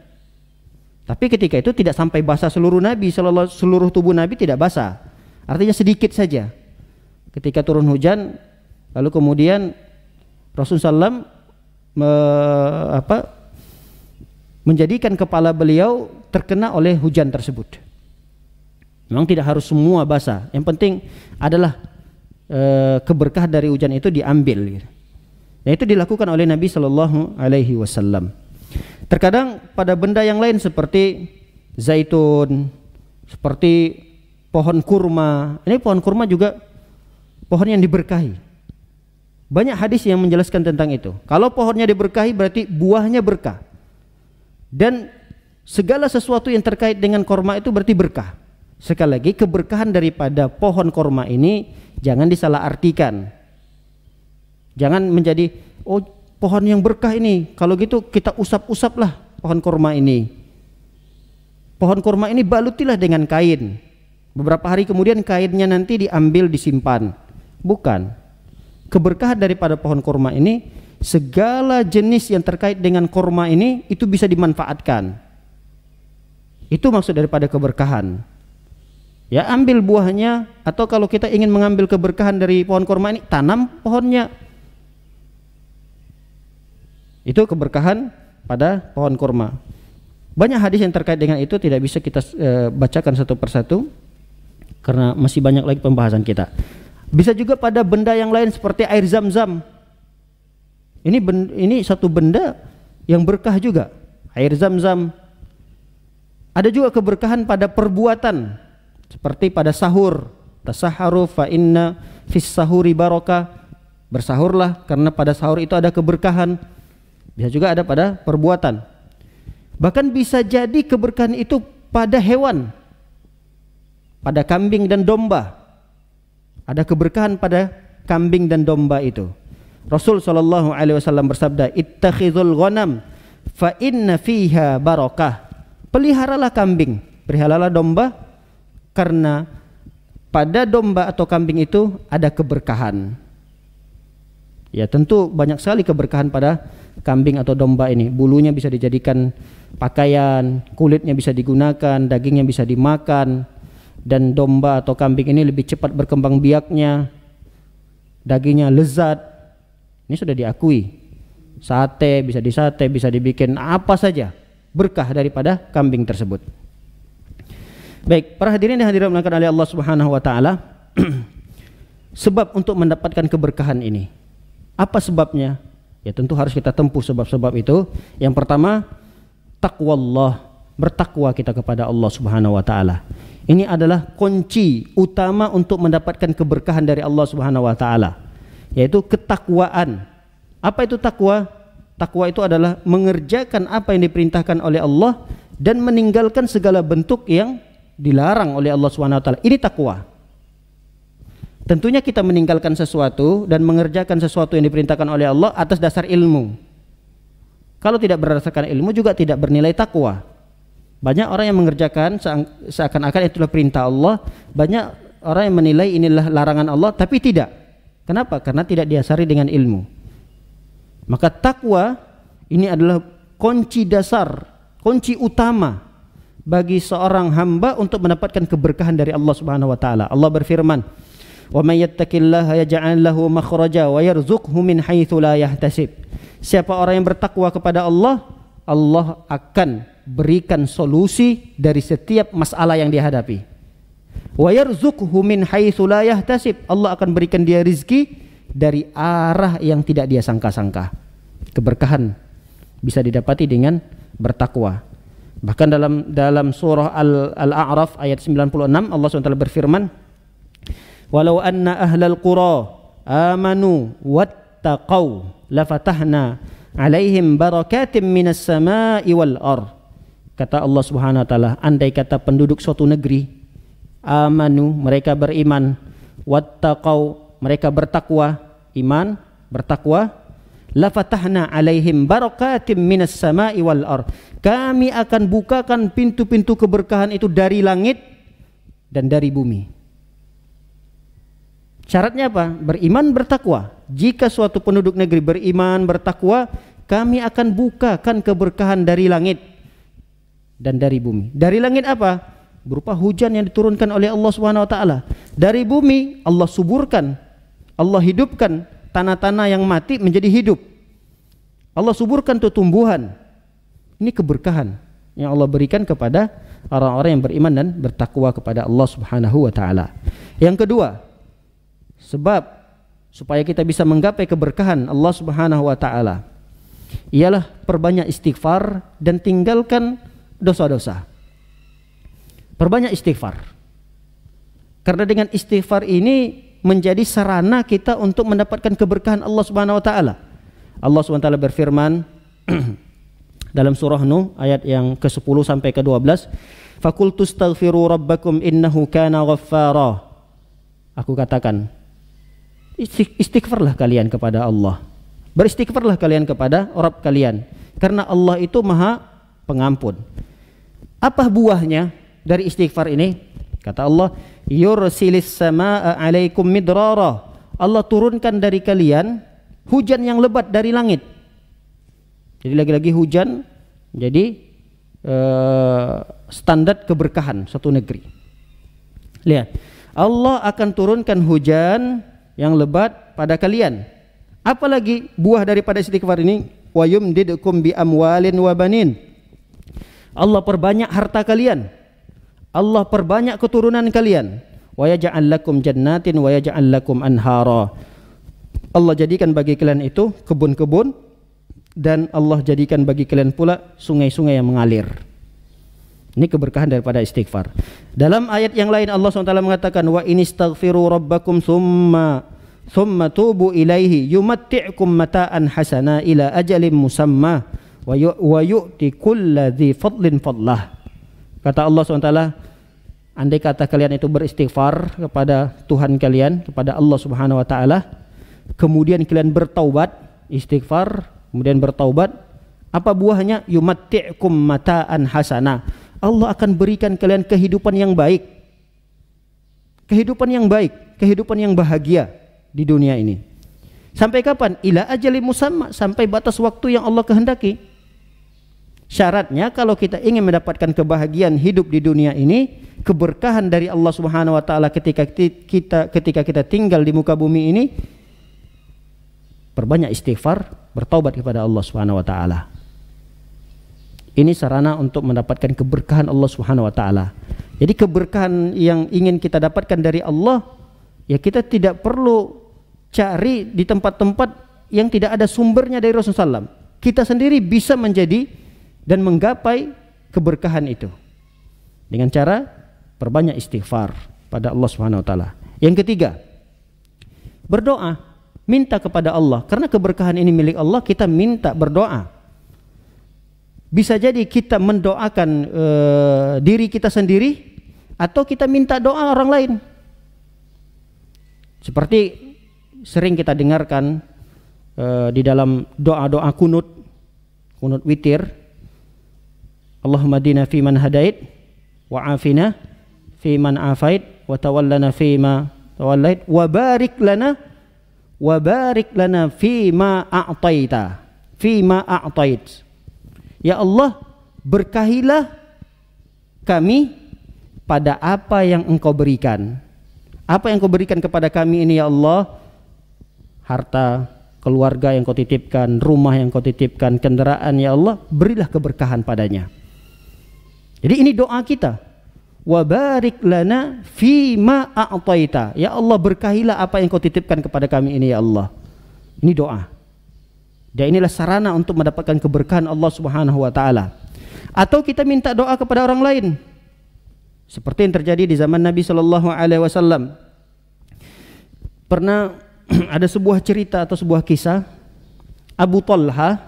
Tapi ketika itu tidak sampai basah seluruh Nabi, seluruh tubuh Nabi tidak basah. Artinya sedikit saja. Ketika turun hujan, lalu kemudian Rasulullah SAW menjadikan kepala beliau terkena oleh hujan tersebut. Memang tidak harus semua basah. Yang penting adalah keberkah dari hujan itu diambil. Dan itu dilakukan oleh Nabi SAW. Terkadang pada benda yang lain seperti zaitun, seperti pohon kurma. Ini pohon kurma juga pohon yang diberkahi. Banyak hadis yang menjelaskan tentang itu. Kalau pohonnya diberkahi berarti buahnya berkah. Dan segala sesuatu yang terkait dengan kurma itu berarti berkah. Sekali lagi, keberkahan daripada pohon kurma ini jangan disalahartikan. Jangan menjadi pohon yang berkah ini, kalau gitu kita usap-usaplah pohon kurma ini. Pohon kurma ini balutilah dengan kain. Beberapa hari kemudian kainnya nanti diambil, disimpan. Bukan. Keberkahan daripada pohon kurma ini, segala jenis yang terkait dengan kurma ini itu bisa dimanfaatkan. Itu maksud daripada keberkahan. Ya, ambil buahnya, atau kalau kita ingin mengambil keberkahan dari pohon kurma ini, tanam pohonnya. Itu keberkahan pada pohon kurma. Banyak hadis yang terkait dengan itu, tidak bisa kita bacakan satu persatu karena masih banyak lagi pembahasan kita. Bisa juga pada benda yang lain seperti air zam-zam. Ini satu benda yang berkah juga, air zam-zam. Ada juga keberkahan pada perbuatan, seperti pada sahur. Tasaharu fa inna fis sahuri barakah. Bersahurlah karena pada sahur itu ada keberkahan. Bisa juga ada pada perbuatan. Bahkan bisa jadi keberkahan itu pada hewan, pada kambing dan domba. Ada keberkahan pada kambing dan domba itu. Rasul SAW bersabda, "Ittakhidhul ghanam fa inna fiha barakah." Peliharalah kambing, peliharalah domba, karena pada domba atau kambing itu ada keberkahan. Ya, tentu banyak sekali keberkahan pada kambing atau domba ini. Bulunya bisa dijadikan pakaian, kulitnya bisa digunakan, dagingnya bisa dimakan, dan domba atau kambing ini lebih cepat berkembang biaknya, dagingnya lezat. Ini sudah diakui. Sate bisa disate, bisa dibikin apa saja, berkah daripada kambing tersebut. Baik, para hadirin dan hadirat dimuliakan oleh Allah Subhanahu wa taala. Sebab untuk mendapatkan keberkahan ini, apa sebabnya? Ya tentu harus kita tempuh sebab-sebab itu. Yang pertama, taqwallah, bertakwa kita kepada Allah Subhanahu wa taala. Ini adalah kunci utama untuk mendapatkan keberkahan dari Allah Subhanahu wa taala, yaitu ketakwaan. Apa itu takwa? Takwa itu adalah mengerjakan apa yang diperintahkan oleh Allah dan meninggalkan segala bentuk yang dilarang oleh Allah Subhanahu wa taala. Ini takwa. Tentunya kita meninggalkan sesuatu dan mengerjakan sesuatu yang diperintahkan oleh Allah atas dasar ilmu. Kalau tidak berdasarkan ilmu juga tidak bernilai takwa. Banyak orang yang mengerjakan seakan-akan itulah perintah Allah. Banyak orang yang menilai inilah larangan Allah, tapi tidak. Kenapa? Karena tidak didasari dengan ilmu. Maka takwa ini adalah kunci dasar, kunci utama bagi seorang hamba untuk mendapatkan keberkahan dari Allah Subhanahu wa taala. Allah berfirman, "Wa may yattaqillaha yaj'al lahu makhraja wa yarzuqhu min haitsu la yahtasib." Siapa orang yang bertakwa kepada Allah, Allah akan berikan solusi dari setiap masalah yang dia hadapi. Wa yarzuqhu min haitsu la yahtasib. Allah akan berikan dia rizki dari arah yang tidak dia sangka-sangka. Keberkahan bisa didapati dengan bertakwa. Bahkan dalam surah Al-A'raf ayat 96 Allah SWT berfirman, "Walau anna ahlal qura amanu wattaqau lafatahna alaihim barakatim minas sama'i wal ardh." Kata Allah Subhanahu wa taala, andai kata penduduk suatu negeri amanu, mereka beriman, wattaqau, mereka bertakwa, iman, bertakwa, lafatahna alaihim barakatim minas sama'i wal ardh. Kami akan bukakan pintu-pintu keberkahan itu dari langit dan dari bumi. Syaratnya apa? Beriman, bertakwa. Jika suatu penduduk negeri beriman, bertakwa, kami akan bukakan keberkahan dari langit dan dari bumi. Dari langit apa? Berupa hujan yang diturunkan oleh Allah Subhanahu wa taala. Dari bumi Allah suburkan, Allah hidupkan tanah-tanah yang mati menjadi hidup. Allah suburkan tuh tumbuhan. Ini keberkahan yang Allah berikan kepada orang-orang yang beriman dan bertakwa kepada Allah Subhanahu wa taala. Yang kedua, sebab supaya kita bisa menggapai keberkahan Allah Subhanahu wa taala ialah perbanyak istighfar dan tinggalkan dosa-dosa. Perbanyak istighfar. Karena dengan istighfar ini menjadi sarana kita untuk mendapatkan keberkahan Allah Subhanahu wa taala. Allah Subhanahu wa taala berfirman dalam surah Nuh ayat yang ke-10 sampai ke-12, "Faqultu astaghfiru rabbakum innahu kana ghaffara." Aku katakan, istighfarlah kalian kepada Allah. Beristighfarlah kalian kepada Rabb kalian, karena Allah itu Maha Pengampun. Apa buahnya dari istighfar ini? Kata Allah, "Yursilis samaa'a 'alaikum midrara." Allah turunkan dari kalian hujan yang lebat dari langit. Jadi lagi-lagi hujan jadi standar keberkahan suatu negeri. Lihat, Allah akan turunkan hujan yang lebat pada kalian. Apalagi buah daripada istighfar ini, wa yumdidukum bi amwalin wa banin. Allah perbanyak harta kalian, Allah perbanyak keturunan kalian, wa yaj'al lakum jannatin wa yaj'al lakum anhara. Allah jadikan bagi kalian itu kebun-kebun, dan Allah jadikan bagi kalian pula sungai-sungai yang mengalir. Ini keberkahan daripada istighfar. Dalam ayat yang lain Allah SWT mengatakan, wa inistaghfiru rabbakum thumma tubu ilaihi yumatti'kum mata'an hasana ila ajalin musamma wa yu'ti kulla dhi fadlin fadlah. Kata Allah SWT, andai kata kalian itu beristighfar kepada Tuhan kalian, kepada Allah Subhanahu wa taala, kemudian kalian bertaubat, istighfar, kemudian bertaubat, apa buahnya? Yumatti'kum mata'an hasana. Allah akan berikan kalian kehidupan yang baik. Kehidupan yang baik, kehidupan yang bahagia di dunia ini. Sampai kapan? Ila ajali musamma, sampai batas waktu yang Allah kehendaki. Syaratnya kalau kita ingin mendapatkan kebahagiaan hidup di dunia ini, keberkahan dari Allah Subhanahu wa taala ketika kita tinggal di muka bumi ini, perbanyak istighfar, bertaubat kepada Allah Subhanahu wa taala. Ini sarana untuk mendapatkan keberkahan Allah Subhanahu wa taala. Jadi keberkahan yang ingin kita dapatkan dari Allah, ya kita tidak perlu cari di tempat-tempat yang tidak ada sumbernya dari Rasulullah SAW. Kita sendiri bisa menjadi dan menggapai keberkahan itu dengan cara perbanyak istighfar pada Allah Subhanahu wa taala. Yang ketiga, berdoa, minta kepada Allah. Karena keberkahan ini milik Allah, kita minta berdoa. Bisa jadi kita mendoakan diri kita sendiri, atau kita minta doa orang lain. Seperti sering kita dengarkan di dalam doa-doa kunut witir, Allahumma dina fi man hadait, wa afina fi man afait, wa tawallana fi ma tawallait, wa barik lana fi ma a'taita, fi ma a'tait. Ya Allah, berkahilah kami pada apa yang Engkau berikan. Apa yang Engkau berikan kepada kami ini ya Allah? Harta, keluarga yang Kau titipkan, rumah yang Kau titipkan, kendaraan ya Allah, berilah keberkahan padanya. Jadi ini doa kita. Wa barik lana fi ma a'taita. Ya Allah, berkahilah apa yang Kau titipkan kepada kami ini ya Allah. Ini doa. Dan inilah sarana untuk mendapatkan keberkahan Allah Subhanahu wa taala. Atau kita minta doa kepada orang lain. Seperti yang terjadi di zaman Nabi sallallahu alaihi wasallam. Pernah ada sebuah cerita atau sebuah kisah Abu Talha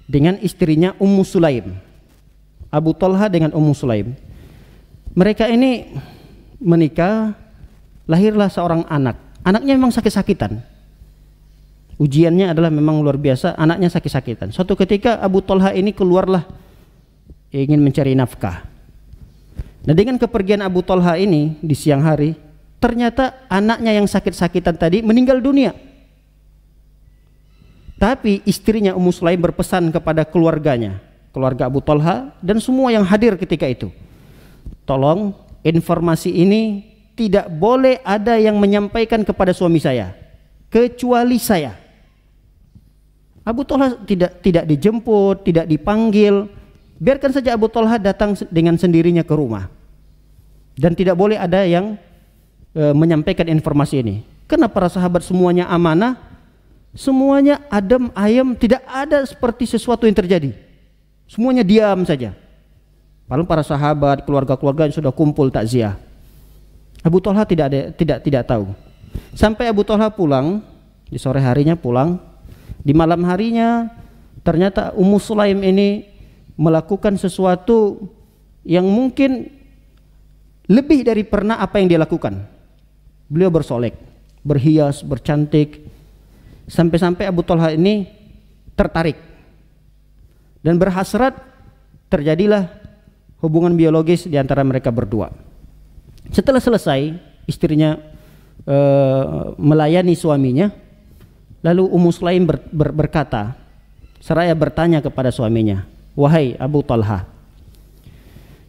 dengan istrinya Ummu Sulaim. Abu Talha dengan Ummu Sulaim. Mereka ini menikah, lahirlah seorang anak. Anaknya memang sakit-sakitan. Ujiannya adalah memang luar biasa, anaknya sakit-sakitan. Suatu ketika Abu Talha ini keluarlah ingin mencari nafkah. Nah, dengan kepergian Abu Talha ini di siang hari, ternyata anaknya yang sakit-sakitan tadi meninggal dunia. Tapi istrinya Ummu Sulaim berpesan kepada keluarganya, keluarga Abu Talha dan semua yang hadir ketika itu, tolong informasi ini tidak boleh ada yang menyampaikan kepada suami saya kecuali saya. Abu Talha tidak dijemput, tidak dipanggil. Biarkan saja Abu Talha datang dengan sendirinya ke rumah. Dan tidak boleh ada yang menyampaikan informasi ini. Karena para sahabat semuanya amanah, semuanya adem ayem, tidak ada seperti sesuatu yang terjadi. Semuanya diam saja. Lalu para sahabat, keluarga-keluarga yang sudah kumpul takziah. Abu Talha tidak tahu. Sampai Abu Talha pulang, di sore harinya pulang, di malam harinya ternyata Ummu Sulaim ini melakukan sesuatu yang mungkin lebih dari pernah apa yang dia lakukan. Beliau bersolek, berhias, bercantik, sampai-sampai Abu Talha ini tertarik dan berhasrat. Terjadilah hubungan biologis di antara mereka berdua. Setelah selesai, istrinya melayani suaminya, lalu Ummu Sulaim berkata, seraya bertanya kepada suaminya, wahai Abu Talha,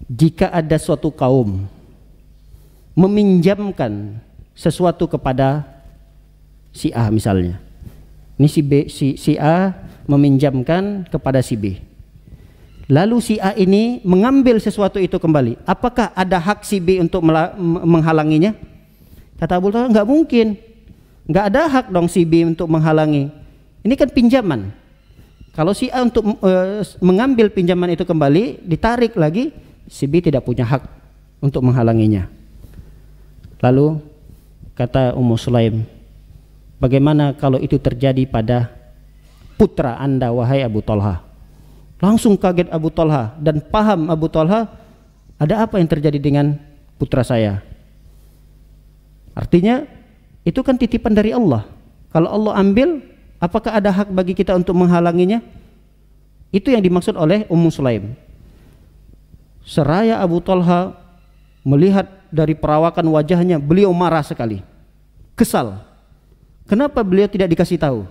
jika ada suatu kaum meminjamkan sesuatu kepada si A misalnya, ini si A meminjamkan kepada si B, lalu si A ini mengambil sesuatu itu kembali, apakah ada hak si B untuk menghalanginya? Kata Abu Talha, nggak mungkin, nggak ada hak dong si B untuk menghalangi. Ini kan pinjaman. Kalau si A untuk mengambil pinjaman itu kembali, ditarik lagi, si B tidak punya hak untuk menghalanginya. Lalu kata Ummu Sulaim, bagaimana kalau itu terjadi pada putra Anda wahai Abu Talha? Langsung kaget Abu Talha dan paham Abu Talha, ada apa yang terjadi dengan putra saya? Artinya itu kan titipan dari Allah. Kalau Allah ambil, apakah ada hak bagi kita untuk menghalanginya? Itu yang dimaksud oleh Ummu Sulaim. Seraya Abu Talha melihat dari perawakan wajahnya, beliau marah sekali, kesal. Kenapa beliau tidak dikasih tahu?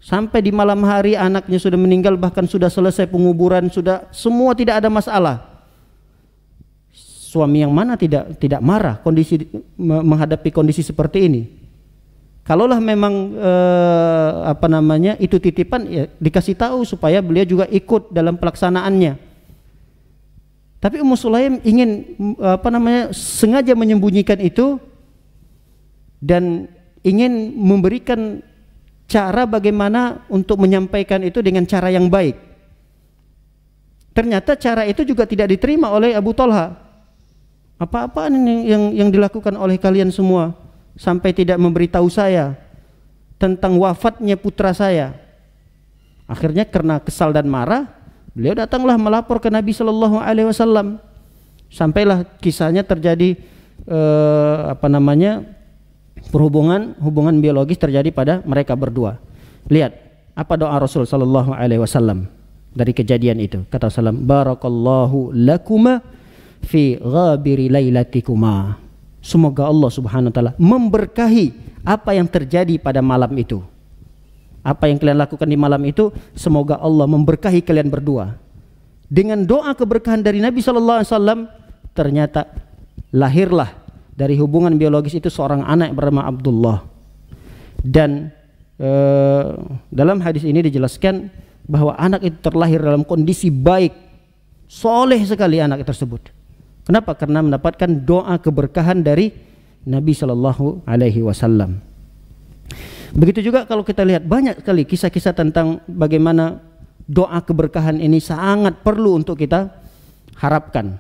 Sampai di malam hari anaknya sudah meninggal, bahkan sudah selesai penguburan, sudah semua tidak ada masalah. Suami yang mana tidak marah menghadapi kondisi seperti ini? Kalaulah memang itu titipan, ya dikasih tahu supaya beliau juga ikut dalam pelaksanaannya. Tapi Ummu Sulaim ingin sengaja menyembunyikan itu dan ingin memberikan cara bagaimana untuk menyampaikan itu dengan cara yang baik. Ternyata cara itu juga tidak diterima oleh Abu Talha. Apa-apaan ini yang dilakukan oleh kalian semua sampai tidak memberitahu saya tentang wafatnya putra saya. Akhirnya karena kesal dan marah, beliau datanglah melapor ke Nabi Shallallahu Alaihi Wasallam. Sampailah kisahnya terjadi hubungan biologis terjadi pada mereka berdua. Lihat apa doa Rasul Shallallahu Alaihi Wasallam dari kejadian itu. Kata Rasulullah, barakallahu lakuma fi ghabiri lailatikuma. Semoga Allah Subhanahu wa taala memberkahi apa yang terjadi pada malam itu. Apa yang kalian lakukan di malam itu, semoga Allah memberkahi kalian berdua. Dengan doa keberkahan dari Nabi Shallallahu Alaihi Wasallam, ternyata lahirlah dari hubungan biologis itu seorang anak bernama Abdullah. Dan dalam hadis ini dijelaskan bahwa anak itu terlahir dalam kondisi baik, soleh sekali anak tersebut. Kenapa? Karena mendapatkan doa keberkahan dari Nabi Shallallahu Alaihi Wasallam. Begitu juga kalau kita lihat banyak sekali kisah-kisah tentang bagaimana doa keberkahan ini sangat perlu untuk kita harapkan.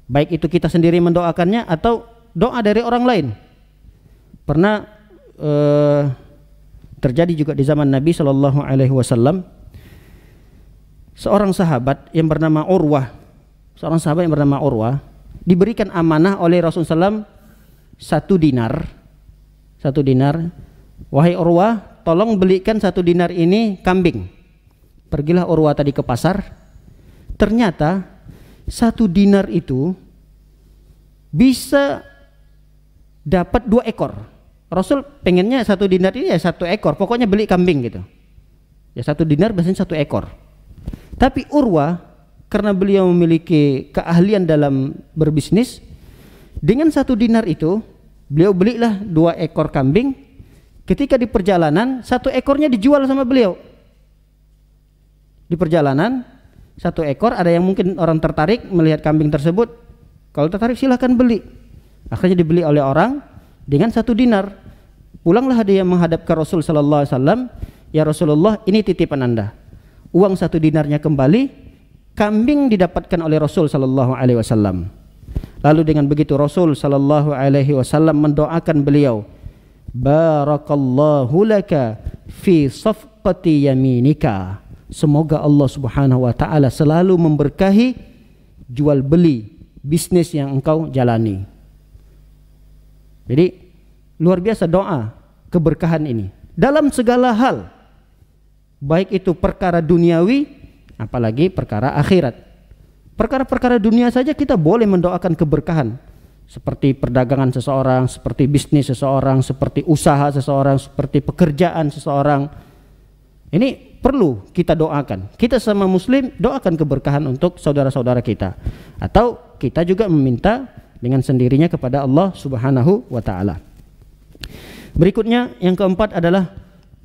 Baik itu kita sendiri mendoakannya atau doa dari orang lain. Pernah terjadi juga di zaman Nabi Shallallahu Alaihi Wasallam, seorang sahabat yang bernama Urwah, diberikan amanah oleh Rasulullah SAW 1 dinar. Wahai Urwah, tolong belikan 1 dinar ini kambing. Pergilah Urwah tadi ke pasar. Ternyata 1 dinar itu bisa dapat 2 ekor. Rasul pengennya 1 dinar ini ya 1 ekor. Pokoknya beli kambing gitu. Ya 1 dinar biasanya 1 ekor. Tapi Urwah karena beliau memiliki keahlian dalam berbisnis, dengan 1 dinar itu beliau belilah 2 ekor kambing. Ketika di perjalanan 1 ekornya dijual sama beliau. Di perjalanan 1 ekor, ada yang mungkin orang tertarik melihat kambing tersebut. Kalau tertarik silahkan beli. Akhirnya dibeli oleh orang dengan 1 dinar. Pulanglah dia menghadap ke Rasul Sallallahu Alaihi Wasallam. Ya Rasulullah, ini titipan Anda. Uang 1 dinarnya kembali, kambing didapatkan oleh Rasul Sallallahu Alaihi Wasallam. Lalu dengan begitu Rasul Sallallahu Alaihi Wasallam mendoakan beliau, barakallahu laka fi safqati yaminika. Semoga Allah Subhanahu wa taala selalu memberkahi jual beli bisnis yang engkau jalani. Jadi luar biasa doa keberkahan ini dalam segala hal, baik itu perkara duniawi apalagi perkara akhirat. Perkara-perkara dunia saja kita boleh mendoakan keberkahan, seperti perdagangan seseorang, seperti bisnis seseorang, seperti usaha seseorang, seperti pekerjaan seseorang. Ini perlu kita doakan. Kita sama muslim doakan keberkahan untuk saudara-saudara kita, atau kita juga meminta dengan sendirinya kepada Allah Subhanahu wa taala. Berikutnya yang keempat adalah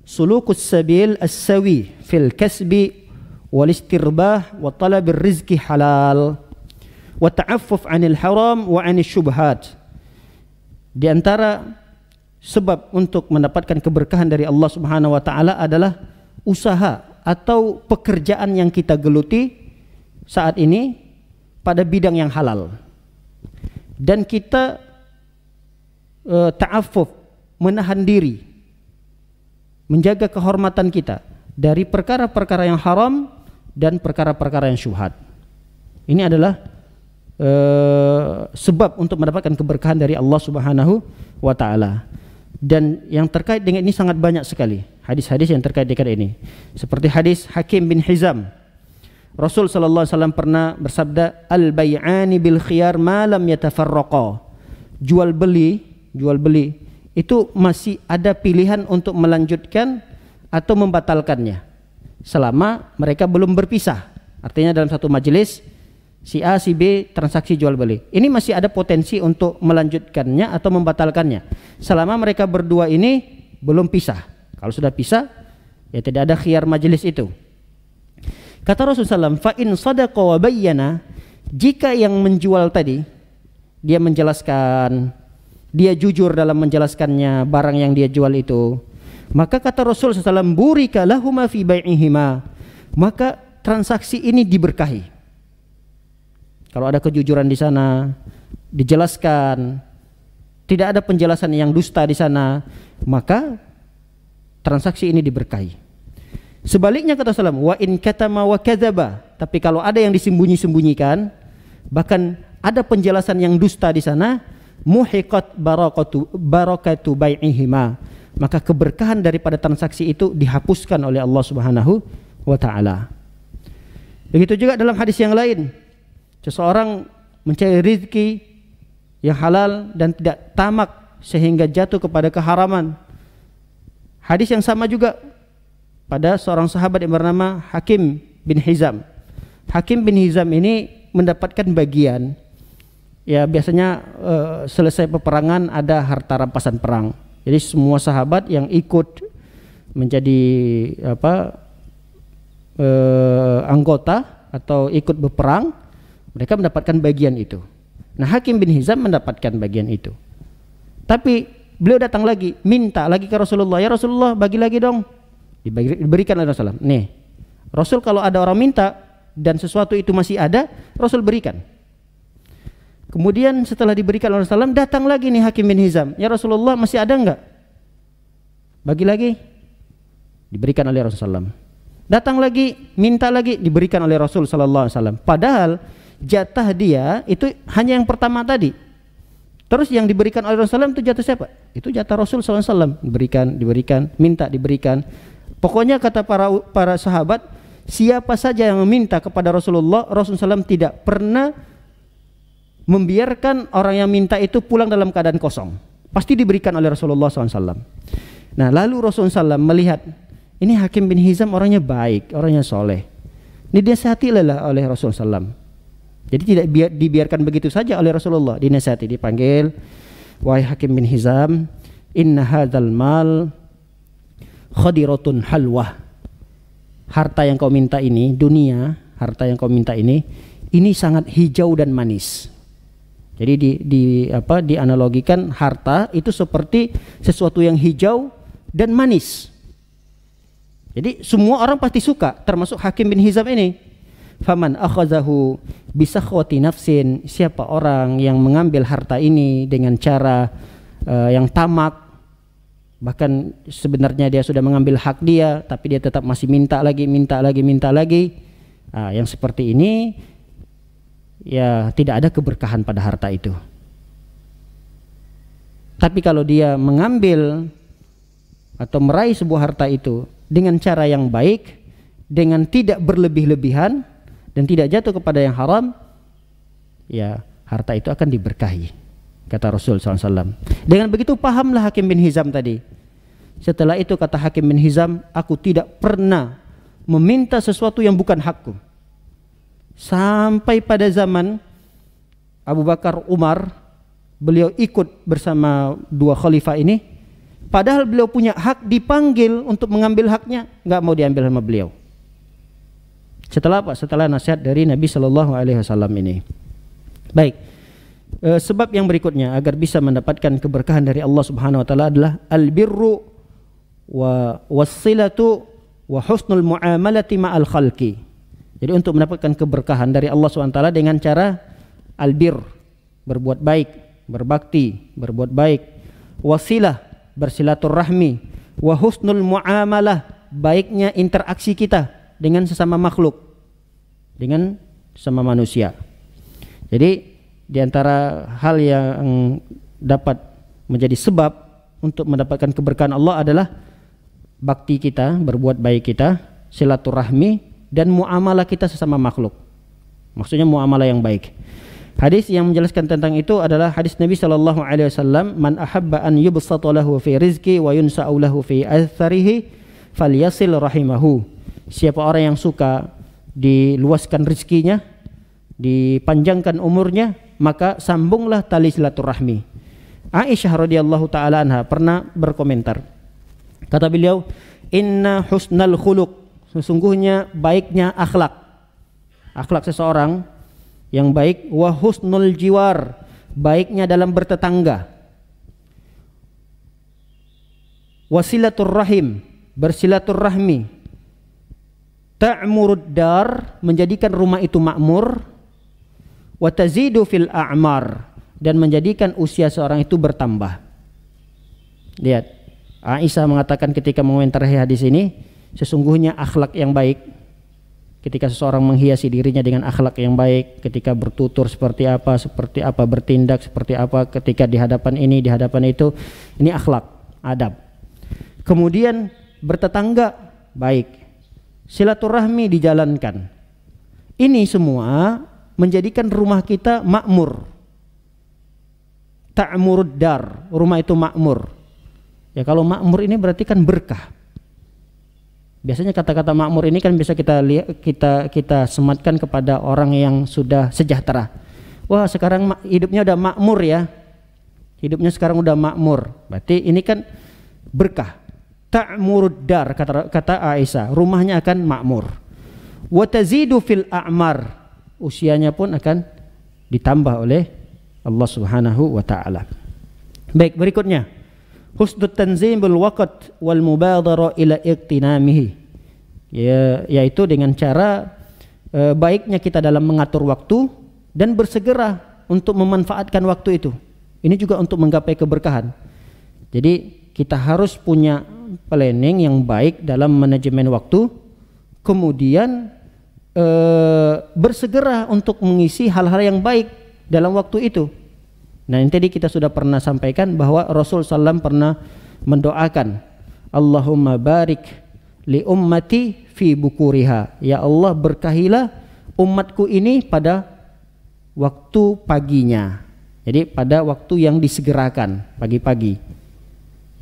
sulukus sabil as-sawi fil kasbi wal istirbah wa talabir rizqi halal wa ta'affuf 'anil haram wa 'anil syubhat. Di antara sebab untuk mendapatkan keberkahan dari Allah Subhanahu wa taala adalah usaha atau pekerjaan yang kita geluti saat ini pada bidang yang halal. Dan kita ta'affuf, menahan diri, menjaga kehormatan kita dari perkara-perkara yang haram dan perkara-perkara yang syubhat. Ini adalah sebab untuk mendapatkan keberkahan dari Allah Subhanahu wa taala. Dan yang terkait dengan ini sangat banyak sekali hadis-hadis yang terkait dengan ini. Seperti hadis Hakim bin Hizam. Rasul sallallahu alaihi wasallam pernah bersabda, al-bai'ani bil khiyar ma lam yatafarraqa. Jual beli itu masih ada pilihan untuk melanjutkan atau membatalkannya selama mereka belum berpisah. Artinya dalam satu majelis si A, si B transaksi jual beli. Ini masih ada potensi untuk melanjutkannya atau membatalkannya selama mereka berdua ini belum pisah. Kalau sudah pisah, ya tidak ada khiyar majelis itu. Kata Rasulullah SAW, fa in sadaqa wa bayyana, jika yang menjual tadi dia menjelaskan, dia jujur dalam menjelaskannya barang yang dia jual itu, maka kata Rasulullah SAW, burika lahuma fi bai'ihima, maka transaksi ini diberkahi. Kalau ada kejujuran di sana, dijelaskan, tidak ada penjelasan yang dusta di sana, maka transaksi ini diberkahi. Sebaliknya kata Rasulullah, wa in katama wa kadzaba, tapi kalau ada yang disembunyi-sembunyikan, bahkan ada penjelasan yang dusta di sana, muhiqat barakatu bai'ihima, maka keberkahan daripada transaksi itu dihapuskan oleh Allah Subhanahu wa taala. Begitu juga dalam hadis yang lain, seseorang mencari rezeki yang halal dan tidak tamak sehingga jatuh kepada keharaman. Hadis yang sama juga pada seorang sahabat yang bernama Hakim bin Hizam. Hakim bin Hizam ini mendapatkan bagian, ya biasanya selesai peperangan ada harta rampasan perang. Jadi semua sahabat yang ikut menjadi anggota atau ikut berperang, mereka mendapatkan bagian itu. Nah, Hakim bin Hizam mendapatkan bagian itu. Tapi beliau datang lagi, minta lagi ke Rasulullah, ya Rasulullah bagi lagi dong. Diberikan oleh Rasulullah. Nih, Rasul kalau ada orang minta dan sesuatu itu masih ada, Rasul berikan. Kemudian setelah diberikan oleh Rasulullah, datang lagi nih Hakim bin Hizam, ya Rasulullah masih ada enggak? Bagi lagi. Diberikan oleh Rasulullah. Datang lagi, minta lagi, diberikan oleh Rasul sallallahu alaihi wasallam. Padahal jatah dia itu hanya yang pertama tadi. Terus yang diberikan oleh Rasulullah itu jatah siapa? Itu jatah Rasul sallallahu alaihi wasallam. Diberikan, minta, diberikan. Pokoknya kata para sahabat, siapa saja yang meminta kepada Rasulullah, Rasulullah SAW tidak pernah membiarkan orang yang minta itu pulang dalam keadaan kosong. Pasti diberikan oleh Rasulullah SAW. Nah, lalu Rasulullah SAW melihat, ini Hakim bin Hizam orangnya baik, orangnya soleh. Ini dinasihatilah oleh Rasulullah SAW. Jadi tidak dibiarkan begitu saja oleh Rasulullah. Dinasihati, dipanggil, wahai Hakim bin Hizam, inna hadzal mal khadiratun halwah. Harta yang kau minta ini, dunia, harta yang kau minta ini sangat hijau dan manis. Jadi dianalogikan harta itu seperti sesuatu yang hijau dan manis. Jadi semua orang pasti suka, termasuk Hakim bin Hizam ini. Faman akhazahu bisakhwati nafsin, siapa orang yang mengambil harta ini dengan cara yang tamak, bahkan sebenarnya dia sudah mengambil hak dia, tapi dia tetap masih minta lagi. Yang seperti ini, ya tidak ada keberkahan pada harta itu. Tapi kalau dia mengambil atau meraih sebuah harta itu dengan cara yang baik, dengan tidak berlebih-lebihan dan tidak jatuh kepada yang haram, ya harta itu akan diberkahi, kata Rasul SAW. Dengan begitu pahamlah Hakim bin Hizam tadi. Setelah itu kata Hakim bin Hizam, aku tidak pernah meminta sesuatu yang bukan hakku. Sampai pada zaman Abu Bakar, Umar, beliau ikut bersama dua khalifah ini. Padahal beliau punya hak, dipanggil untuk mengambil haknya, nggak mau diambil sama beliau. Setelah apa? Setelah nasihat dari Nabi Shallallahu Alaihi Wasallam ini. Baik. Sebab yang berikutnya agar bisa mendapatkan keberkahan dari Allah Subhanahu Wa Taala adalah albirru wa wassilatu wa husnul muamalati ma'al khalqi. Jadi untuk mendapatkan keberkahan dari Allah Subhanahu Wa Taala dengan cara albir, berbuat baik, berbakti, berbuat baik, wasilah, bersilaturahmi, wa husnul muamalah, baiknya interaksi kita dengan sesama makhluk, dengan sesama manusia. Jadi di antara hal yang dapat menjadi sebab untuk mendapatkan keberkahan Allah adalah bakti kita, berbuat baik kita, silaturahmi, dan muamalah kita sesama makhluk. Maksudnya muamalah yang baik. Hadis yang menjelaskan tentang itu adalah hadis Nabi sallallahu alaihi wasallam, "Man ahabba an yubsata lahu fi rizqi wa yunsa'u lahu fi atharihi, falyasil rahimahu. Siapa orang yang suka diluaskan rezekinya, dipanjangkan umurnya, maka sambunglah tali silaturahmi. Aisyah radhiyallahu taala anha pernah berkomentar. Kata beliau, "Inna husnal khuluq." Sesungguhnya baiknya akhlak. Akhlak seseorang yang baik, wa husnul jiwar, baiknya dalam bertetangga. Wasilatur rahim, bersilaturahmi. Ta'murud dar, menjadikan rumah itu makmur. Wa tazidu fil a'mar, dan menjadikan usia seorang itu bertambah. Lihat, Aisyah mengatakan ketika mengomentari hadis ini, sesungguhnya akhlak yang baik, ketika seseorang menghiasi dirinya dengan akhlak yang baik, ketika bertutur seperti apa, bertindak seperti apa, ketika di hadapan ini, di hadapan itu, ini akhlak, adab. Kemudian bertetangga baik, silaturahmi dijalankan. Ini semua menjadikan rumah kita makmur. Ta'murud dar, rumah itu makmur. Ya, kalau makmur ini berarti kan berkah. Biasanya kata-kata makmur ini kan bisa kita sematkan kepada orang yang sudah sejahtera. Wah, sekarang hidupnya udah makmur ya. Hidupnya sekarang udah makmur. Berarti ini kan berkah. Ta'murud dar, kata Aisyah, rumahnya akan makmur. Wa tazidu fil a'mar, usianya pun akan ditambah oleh Allah Subhanahu wa taala. Baik, berikutnya. Husnul tanzim bil waqt wal mubadara ila iqtinamihi. Yaitu dengan cara baiknya kita dalam mengatur waktu dan bersegera untuk memanfaatkan waktu itu. Ini juga untuk menggapai keberkahan. Jadi kita harus punya planning yang baik dalam manajemen waktu, kemudian bersegera untuk mengisi hal-hal yang baik dalam waktu itu. Nah, ini tadi kita sudah pernah sampaikan bahwa Rasul SAW pernah mendoakan, Allahumma barik li ummati fi bukuriha. Ya Allah, berkahilah umatku ini pada waktu paginya. Jadi pada waktu yang disegerakan, pagi-pagi.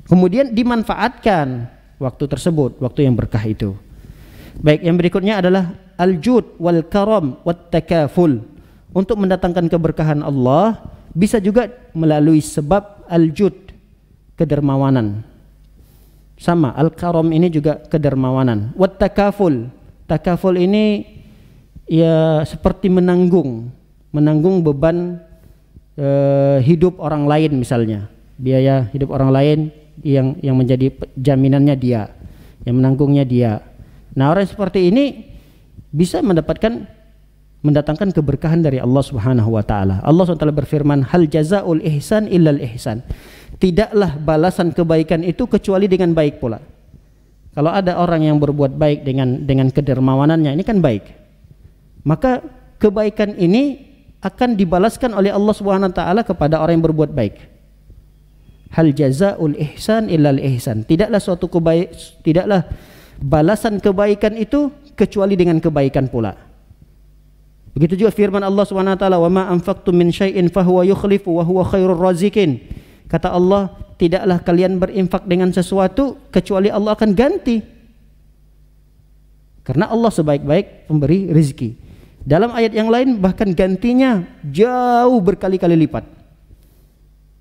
Kemudian dimanfaatkan waktu tersebut, waktu yang berkah itu. Baik, yang berikutnya adalah al-jud wal karam wat takaful. Untuk mendatangkan keberkahan Allah bisa juga melalui sebab al-jud, kedermawanan. Sama, al-karam ini juga kedermawanan. Wat takaful, takaful ini ya seperti menanggung beban hidup orang lain, misalnya biaya hidup orang lain yang menjadi jaminannya dia, yang menanggungnya dia. Nah, orang seperti ini bisa mendatangkan keberkahan dari Allah Subhanahu wa taala. Allah SWT berfirman, hal jazaul ihsan illal ihsan. Tidaklah balasan kebaikan itu kecuali dengan baik pula. Kalau ada orang yang berbuat baik dengan kedermawanannya, ini kan baik. Maka kebaikan ini akan dibalaskan oleh Allah Subhanahu wa taala kepada orang yang berbuat baik. Hal jazaul ihsan illal ihsan. Tidaklah balasan kebaikan itu kecuali dengan kebaikan pula. Begitu juga firman Allah Subhanahu wa taala, "Wa ma anfaqtum min syai'in fahuwa yukhlifu wa huwa khairur raziqin." Kata Allah, tidaklah kalian berinfak dengan sesuatu kecuali Allah akan ganti. Karena Allah sebaik-baik pemberi rezeki. Dalam ayat yang lain bahkan gantinya jauh berkali-kali lipat.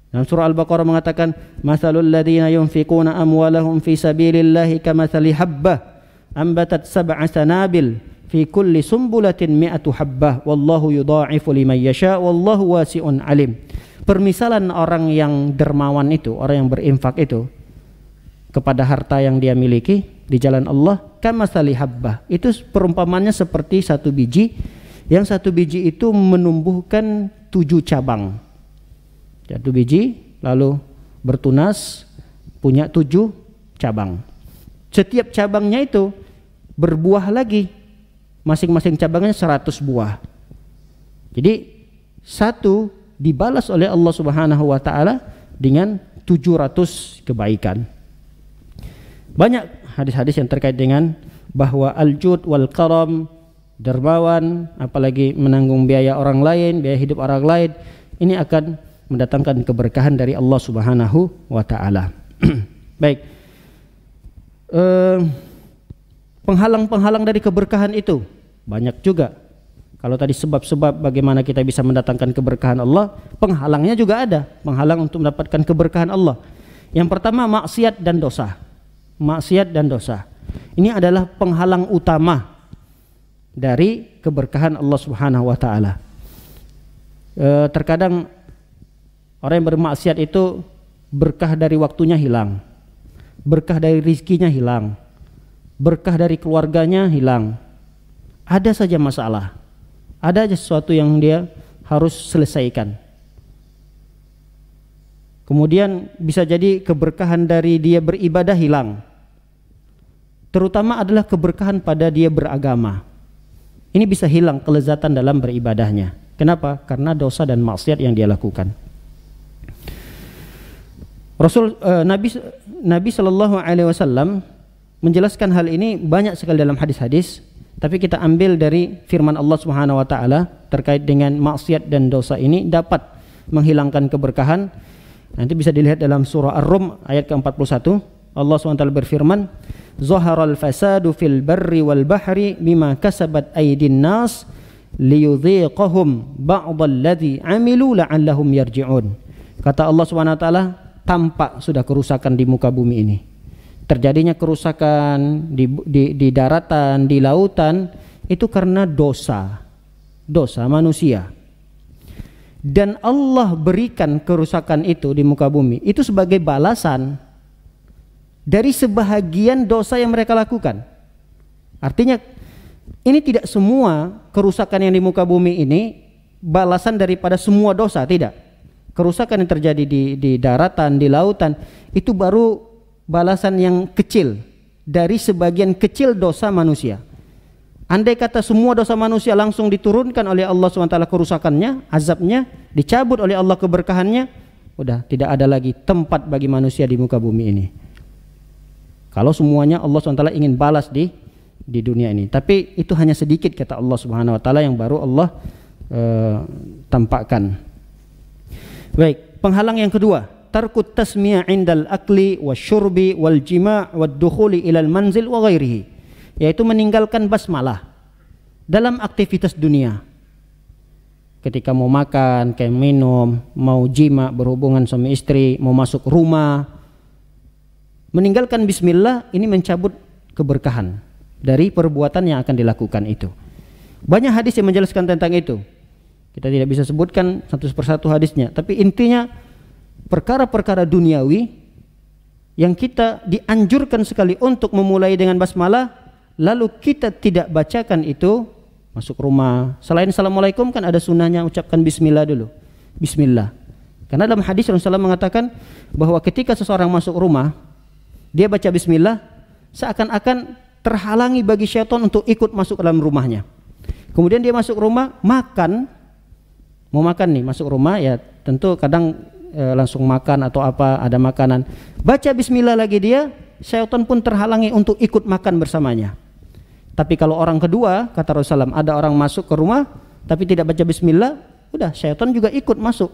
Dalam surah Al-Baqarah mengatakan, "Matsalul ladzina yunfiquna amwalahum fi sabilillahi kamatsali habbah ambatat sab'a sanabil fi kulli sumbulatin mi'atu habbah wallahu yudha'ifu liman yasha wallahu wasi'un alim." Permisalan orang yang dermawan itu, orang yang berinfak itu kepada harta yang dia miliki di jalan Allah, kamatsali habbah. Itu perumpamannya seperti satu biji, yang satu biji itu menumbuhkan 7 cabang. Satu biji lalu bertunas, punya 7 cabang. Setiap cabangnya itu berbuah lagi, masing-masing cabangnya 100 buah. Jadi satu dibalas oleh Allah Subhanahu wa taala dengan 700 kebaikan. Banyak hadis-hadis yang terkait dengan bahwa al-jud wal karam, dermawan, apalagi menanggung biaya orang lain, biaya hidup orang lain, ini akan mendatangkan keberkahan dari Allah Subhanahu wa taala. Baik. penghalang-penghalang dari keberkahan itu banyak juga. Kalau tadi sebab-sebab bagaimana kita bisa mendatangkan keberkahan Allah, penghalangnya juga ada, penghalang untuk mendapatkan keberkahan Allah. Yang pertama maksiat dan dosa. Maksiat dan dosa. Ini adalah penghalang utama dari keberkahan Allah Subhanahu wa taala. Terkadang orang yang bermaksiat itu berkah dari waktunya hilang. Berkah dari rizkinya hilang. Berkah dari keluarganya hilang. Ada saja masalah. Ada aja sesuatu yang dia harus selesaikan. Kemudian bisa jadi keberkahan dari dia beribadah hilang. Terutama adalah keberkahan pada dia beragama. Ini bisa hilang kelezatan dalam beribadahnya. Kenapa? Karena dosa dan maksiat yang dia lakukan. Nabi Shallallahu Alaihi Wasallam menjelaskan hal ini banyak sekali dalam hadis-hadis. Tapi kita ambil dari firman Allah Subhanahu wa taala terkait dengan maksiat dan dosa ini dapat menghilangkan keberkahan. Nanti bisa dilihat dalam surah Ar-Rum ayat ke-41. Allah SWT berfirman, "Zaharal fasadu fil barri wal bahri bima kasabat aydin nas liyudhiqahum ba'dalladzi 'amilu la'allahum yarji'un." Kata Allah SWT, tampak sudah kerusakan di muka bumi ini. Terjadinya kerusakan di daratan, di lautan, itu karena dosa manusia. Dan Allah berikan kerusakan itu di muka bumi itu sebagai balasan dari sebahagian dosa yang mereka lakukan. Artinya ini tidak semua kerusakan yang di muka bumi ini balasan daripada semua dosa, tidak. Kerusakan yang terjadi di daratan, di lautan, itu baru balasan yang kecil dari sebagian kecil dosa manusia. Andai kata semua dosa manusia langsung diturunkan oleh Allah SWT kerusakannya, azabnya, dicabut oleh Allah keberkahannya, udah tidak ada lagi tempat bagi manusia di muka bumi ini. Kalau semuanya Allah SWT ingin balas di dunia ini. Tapi itu hanya sedikit kata Allah SWT yang baru Allah tampakkan. Baik, penghalang yang kedua, tarkut tasmiyah indal akli wasyurbi wal jima' wad dukhuli ilal manzil wa ghairihi, yaitu meninggalkan basmalah dalam aktivitas dunia. Ketika mau makan, kayak minum, mau jima, berhubungan suami istri, mau masuk rumah, meninggalkan bismillah ini mencabut keberkahan dari perbuatan yang akan dilakukan itu. Banyak hadis yang menjelaskan tentang itu. Kita tidak bisa sebutkan satu persatu hadisnya, tapi intinya perkara-perkara duniawi yang kita dianjurkan sekali untuk memulai dengan basmalah, lalu kita tidak bacakan itu, masuk rumah, selain assalamualaikum kan ada sunnahnya ucapkan bismillah dulu. Bismillah. Karena dalam hadis Rasulullah mengatakan bahwa ketika seseorang masuk rumah, dia baca bismillah, seakan-akan terhalangi bagi syaitan untuk ikut masuk ke dalam rumahnya. Kemudian dia masuk rumah, makan, mau makan nih, masuk rumah ya tentu kadang langsung makan atau apa, ada makanan, baca bismillah lagi dia, syaitan pun terhalangi untuk ikut makan bersamanya. Tapi kalau orang kedua, kata Rasulullah, ada orang masuk ke rumah tapi tidak baca bismillah, udah syaitan juga ikut masuk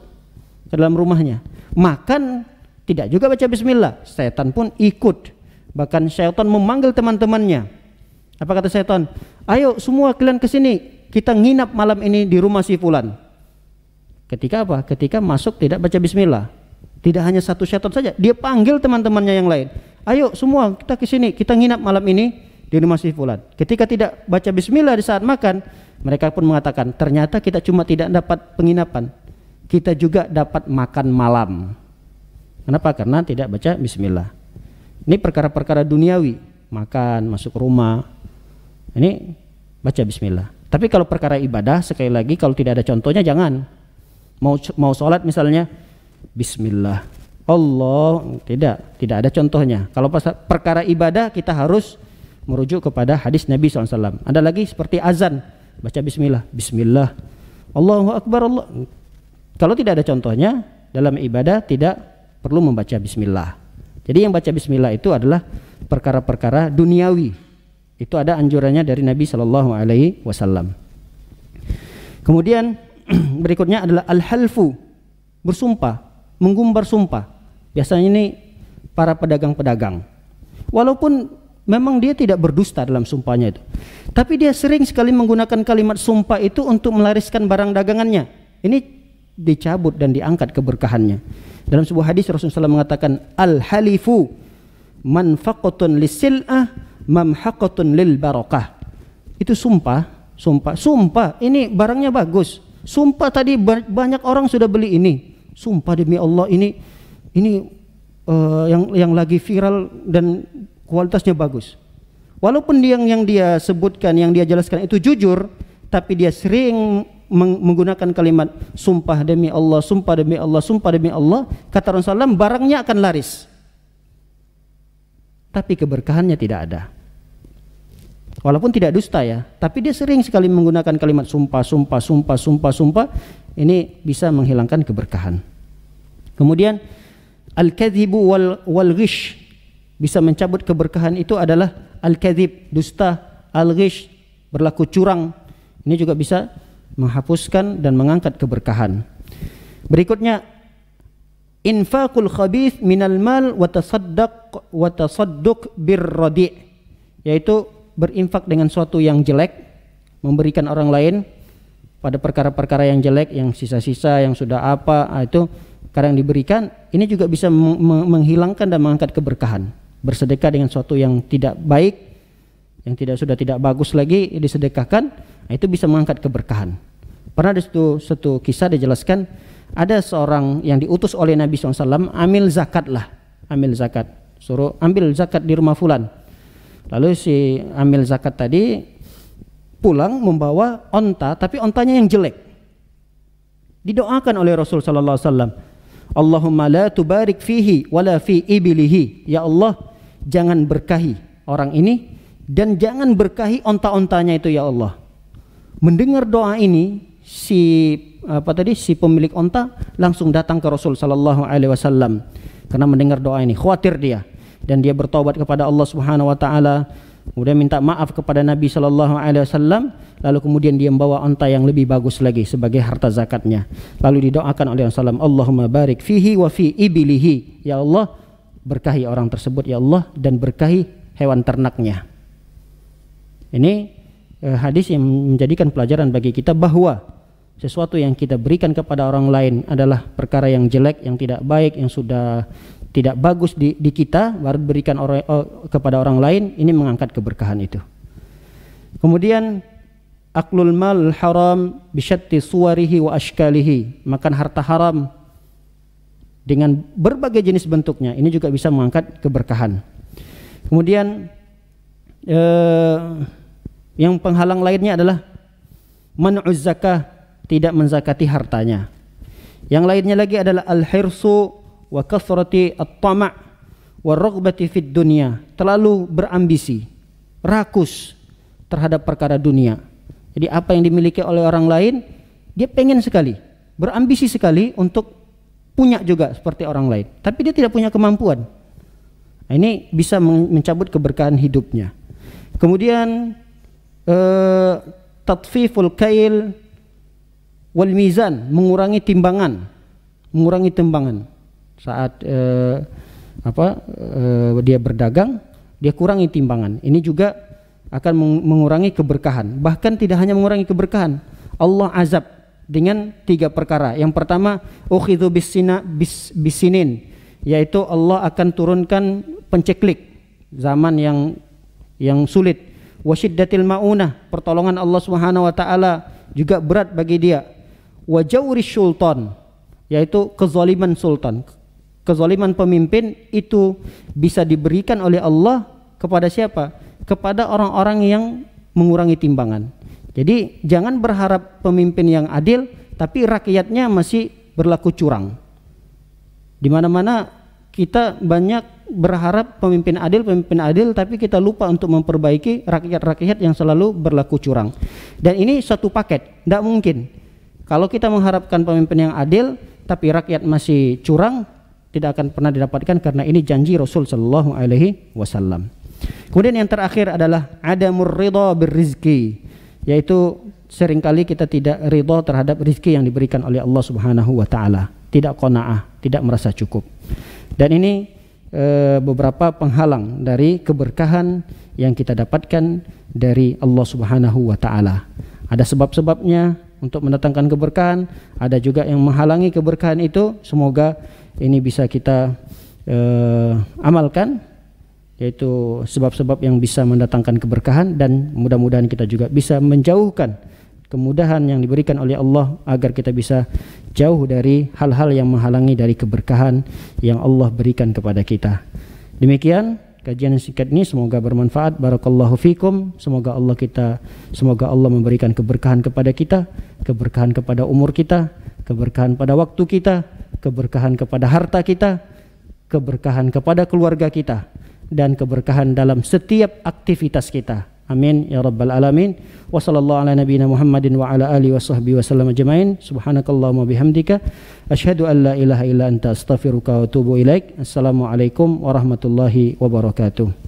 ke dalam rumahnya. Makan tidak juga baca bismillah, syaitan pun ikut. Bahkan syaitan memanggil teman-temannya. Apa kata syaitan? Ayo semua kalian ke sini, kita nginap malam ini di rumah si fulan. Ketika apa? Ketika masuk tidak baca bismillah. Tidak hanya satu syaitan saja, dia panggil teman-temannya yang lain. Ayo semua kita ke sini, kita nginap malam ini di rumah si fulan. Ketika tidak baca bismillah di saat makan, mereka pun mengatakan, ternyata kita cuma tidak dapat penginapan, kita juga dapat makan malam. Kenapa? Karena tidak baca bismillah. Ini perkara-perkara duniawi, makan, masuk rumah, ini baca bismillah. Tapi kalau perkara ibadah, sekali lagi kalau tidak ada contohnya jangan. Mau sholat misalnya, bismillah, Allah, tidak ada contohnya. Kalau perkara ibadah kita harus merujuk kepada hadis Nabi SAW. Ada lagi seperti azan, baca bismillah, bismillah, Allahu Akbar, Allah. Kalau tidak ada contohnya dalam ibadah tidak perlu membaca bismillah. Jadi yang baca bismillah itu adalah perkara-perkara duniawi. Itu ada anjurannya dari Nabi SAW. Kemudian berikutnya adalah al-halfu, bersumpah, menggumbar sumpah. Biasanya ini para pedagang-pedagang. Walaupun memang dia tidak berdusta dalam sumpahnya itu. Tapi dia sering sekali menggunakan kalimat sumpah itu untuk melariskan barang dagangannya. Ini dicabut dan diangkat keberkahannya. Dalam sebuah hadis Rasulullah SAW mengatakan, al-halifu manfaqatun lisil'ah mamhaqatun lil barakah. Itu sumpah. Ini barangnya bagus. Sumpah tadi banyak orang sudah beli ini. Sumpah demi Allah ini yang lagi viral dan kualitasnya bagus. Walaupun yang dia sebutkan, yang dia jelaskan itu jujur, tapi dia sering menggunakan kalimat sumpah demi Allah, sumpah demi Allah, sumpah demi Allah. Kata Rasulullah SAW, barangnya akan laris, tapi keberkahannya tidak ada. Walaupun tidak dusta ya, tapi dia sering sekali menggunakan kalimat sumpah. Ini bisa menghilangkan keberkahan. Kemudian al-kadhibu wal ghish, bisa mencabut keberkahan itu adalah al-kadhib, dusta, al-ghish, berlaku curang. Ini juga bisa menghapuskan dan mengangkat keberkahan. Berikutnya, infaqul khabith minal mal wa tasadduq birradi', yaitu berinfak dengan suatu yang jelek, memberikan orang lain pada perkara-perkara yang jelek, yang sisa-sisa, yang sudah apa, itu kadang diberikan. Ini juga bisa menghilangkan dan mengangkat keberkahan. Bersedekah dengan suatu yang tidak baik, yang sudah tidak bagus lagi disedekahkan, itu bisa mengangkat keberkahan. Pernah di satu kisah dijelaskan, ada seorang yang diutus oleh Nabi SAW, ambil zakat, suruh ambil zakat di rumah fulan. Lalu si ambil zakat tadi pulang membawa onta, tapi ontanya yang jelek. Didoakan oleh Rasul SAW, Allahumma la tubarik fihi wala fi ibilihi. Ya Allah, jangan berkahi orang ini dan jangan berkahi onta-ontanya itu ya Allah. Mendengar doa ini, si pemilik onta langsung datang ke Rasul sallallahu alaihi wasallam karena mendengar doa ini, khawatir dia, dan dia bertaubat kepada Allah Subhanahu wa taala, kemudian minta maaf kepada Nabi sallallahu alaihi wasallam, lalu kemudian dia membawa onta yang lebih bagus lagi sebagai harta zakatnya. Lalu didoakan oleh Rasulullah, Allahumma barik fihi wa fi ibilihi. Ya Allah, berkahi orang tersebut ya Allah, dan berkahi hewan ternaknya. Ini hadis yang menjadikan pelajaran bagi kita bahwa sesuatu yang kita berikan kepada orang lain adalah perkara yang jelek, yang tidak baik, yang sudah tidak bagus di kita, baru berikan kepada orang lain, ini mengangkat keberkahan itu. Kemudian aklul mal haram bisyatti suwarihi wa ashkalihi, makan harta haram dengan berbagai jenis bentuknya, ini juga bisa mengangkat keberkahan. Kemudian yang penghalang lainnya adalah man'uz zakah, tidak menzakati hartanya. Yang lainnya lagi adalah al-hirsu wa kathrati at-tama' wa raghbati fid dunya, terlalu berambisi, rakus terhadap perkara dunia. Jadi apa yang dimiliki oleh orang lain, dia pengen sekali, berambisi sekali untuk punya juga seperti orang lain, tapi dia tidak punya kemampuan. Nah, ini bisa mencabut keberkahan hidupnya. Kemudian tatfiful kail wal mizan, mengurangi timbangan saat dia berdagang, dia kurangi timbangan. Ini juga akan mengurangi keberkahan. Bahkan tidak hanya mengurangi keberkahan, Allah azab dengan 3 perkara. Yang pertama, ukhidhu bisinin, yaitu Allah akan turunkan penceklik, zaman yang sulit. Wasyiddatil maunah, pertolongan Allah Subhanahu wa taala juga berat bagi dia. Wa jawri sultan, yaitu kezaliman sultan, kezaliman pemimpin itu bisa diberikan oleh Allah kepada siapa? Kepada orang-orang yang mengurangi timbangan. Jadi jangan berharap pemimpin yang adil tapi rakyatnya masih berlaku curang. Di mana-mana kita banyak berharap pemimpin adil, tapi kita lupa untuk memperbaiki rakyat-rakyat yang selalu berlaku curang. Dan ini satu paket, tidak mungkin. Kalau kita mengharapkan pemimpin yang adil, tapi rakyat masih curang, tidak akan pernah didapatkan, karena ini janji Rasul Sallallahu Alaihi Wasallam. Kemudian yang terakhir adalah adamur ridha birrizki, yaitu seringkali kita tidak ridha terhadap rizki yang diberikan oleh Allah Subhanahu Wa Taala, tidak qanaah, tidak merasa cukup. Dan ini beberapa penghalang dari keberkahan yang kita dapatkan dari Allah Subhanahu wa taala. Ada sebab-sebabnya untuk mendatangkan keberkahan, ada juga yang menghalangi keberkahan itu. Semoga ini bisa kita amalkan, yaitu sebab-sebab yang bisa mendatangkan keberkahan, dan mudah-mudahan kita juga bisa menjauhkan kemudahan yang diberikan oleh Allah agar kita bisa jauh dari hal-hal yang menghalangi dari keberkahan yang Allah berikan kepada kita. Demikian kajian singkat ini, semoga bermanfaat. Barakallahu fikum. Semoga Allah memberikan keberkahan kepada kita, keberkahan kepada umur kita, keberkahan pada waktu kita, keberkahan kepada harta kita, keberkahan kepada keluarga kita, dan keberkahan dalam setiap aktivitas kita. Amin ya rabbal alamin. Wa sallallahu ala nabiyyina Muhammadin wa ala alihi washabbihi wasallam ajmain. Subhanakallahumma bihamdika asyhadu an la ilaha illa anta astaghfiruka wa atubu ilaik. Assalamualaikum warahmatullahi wabarakatuh.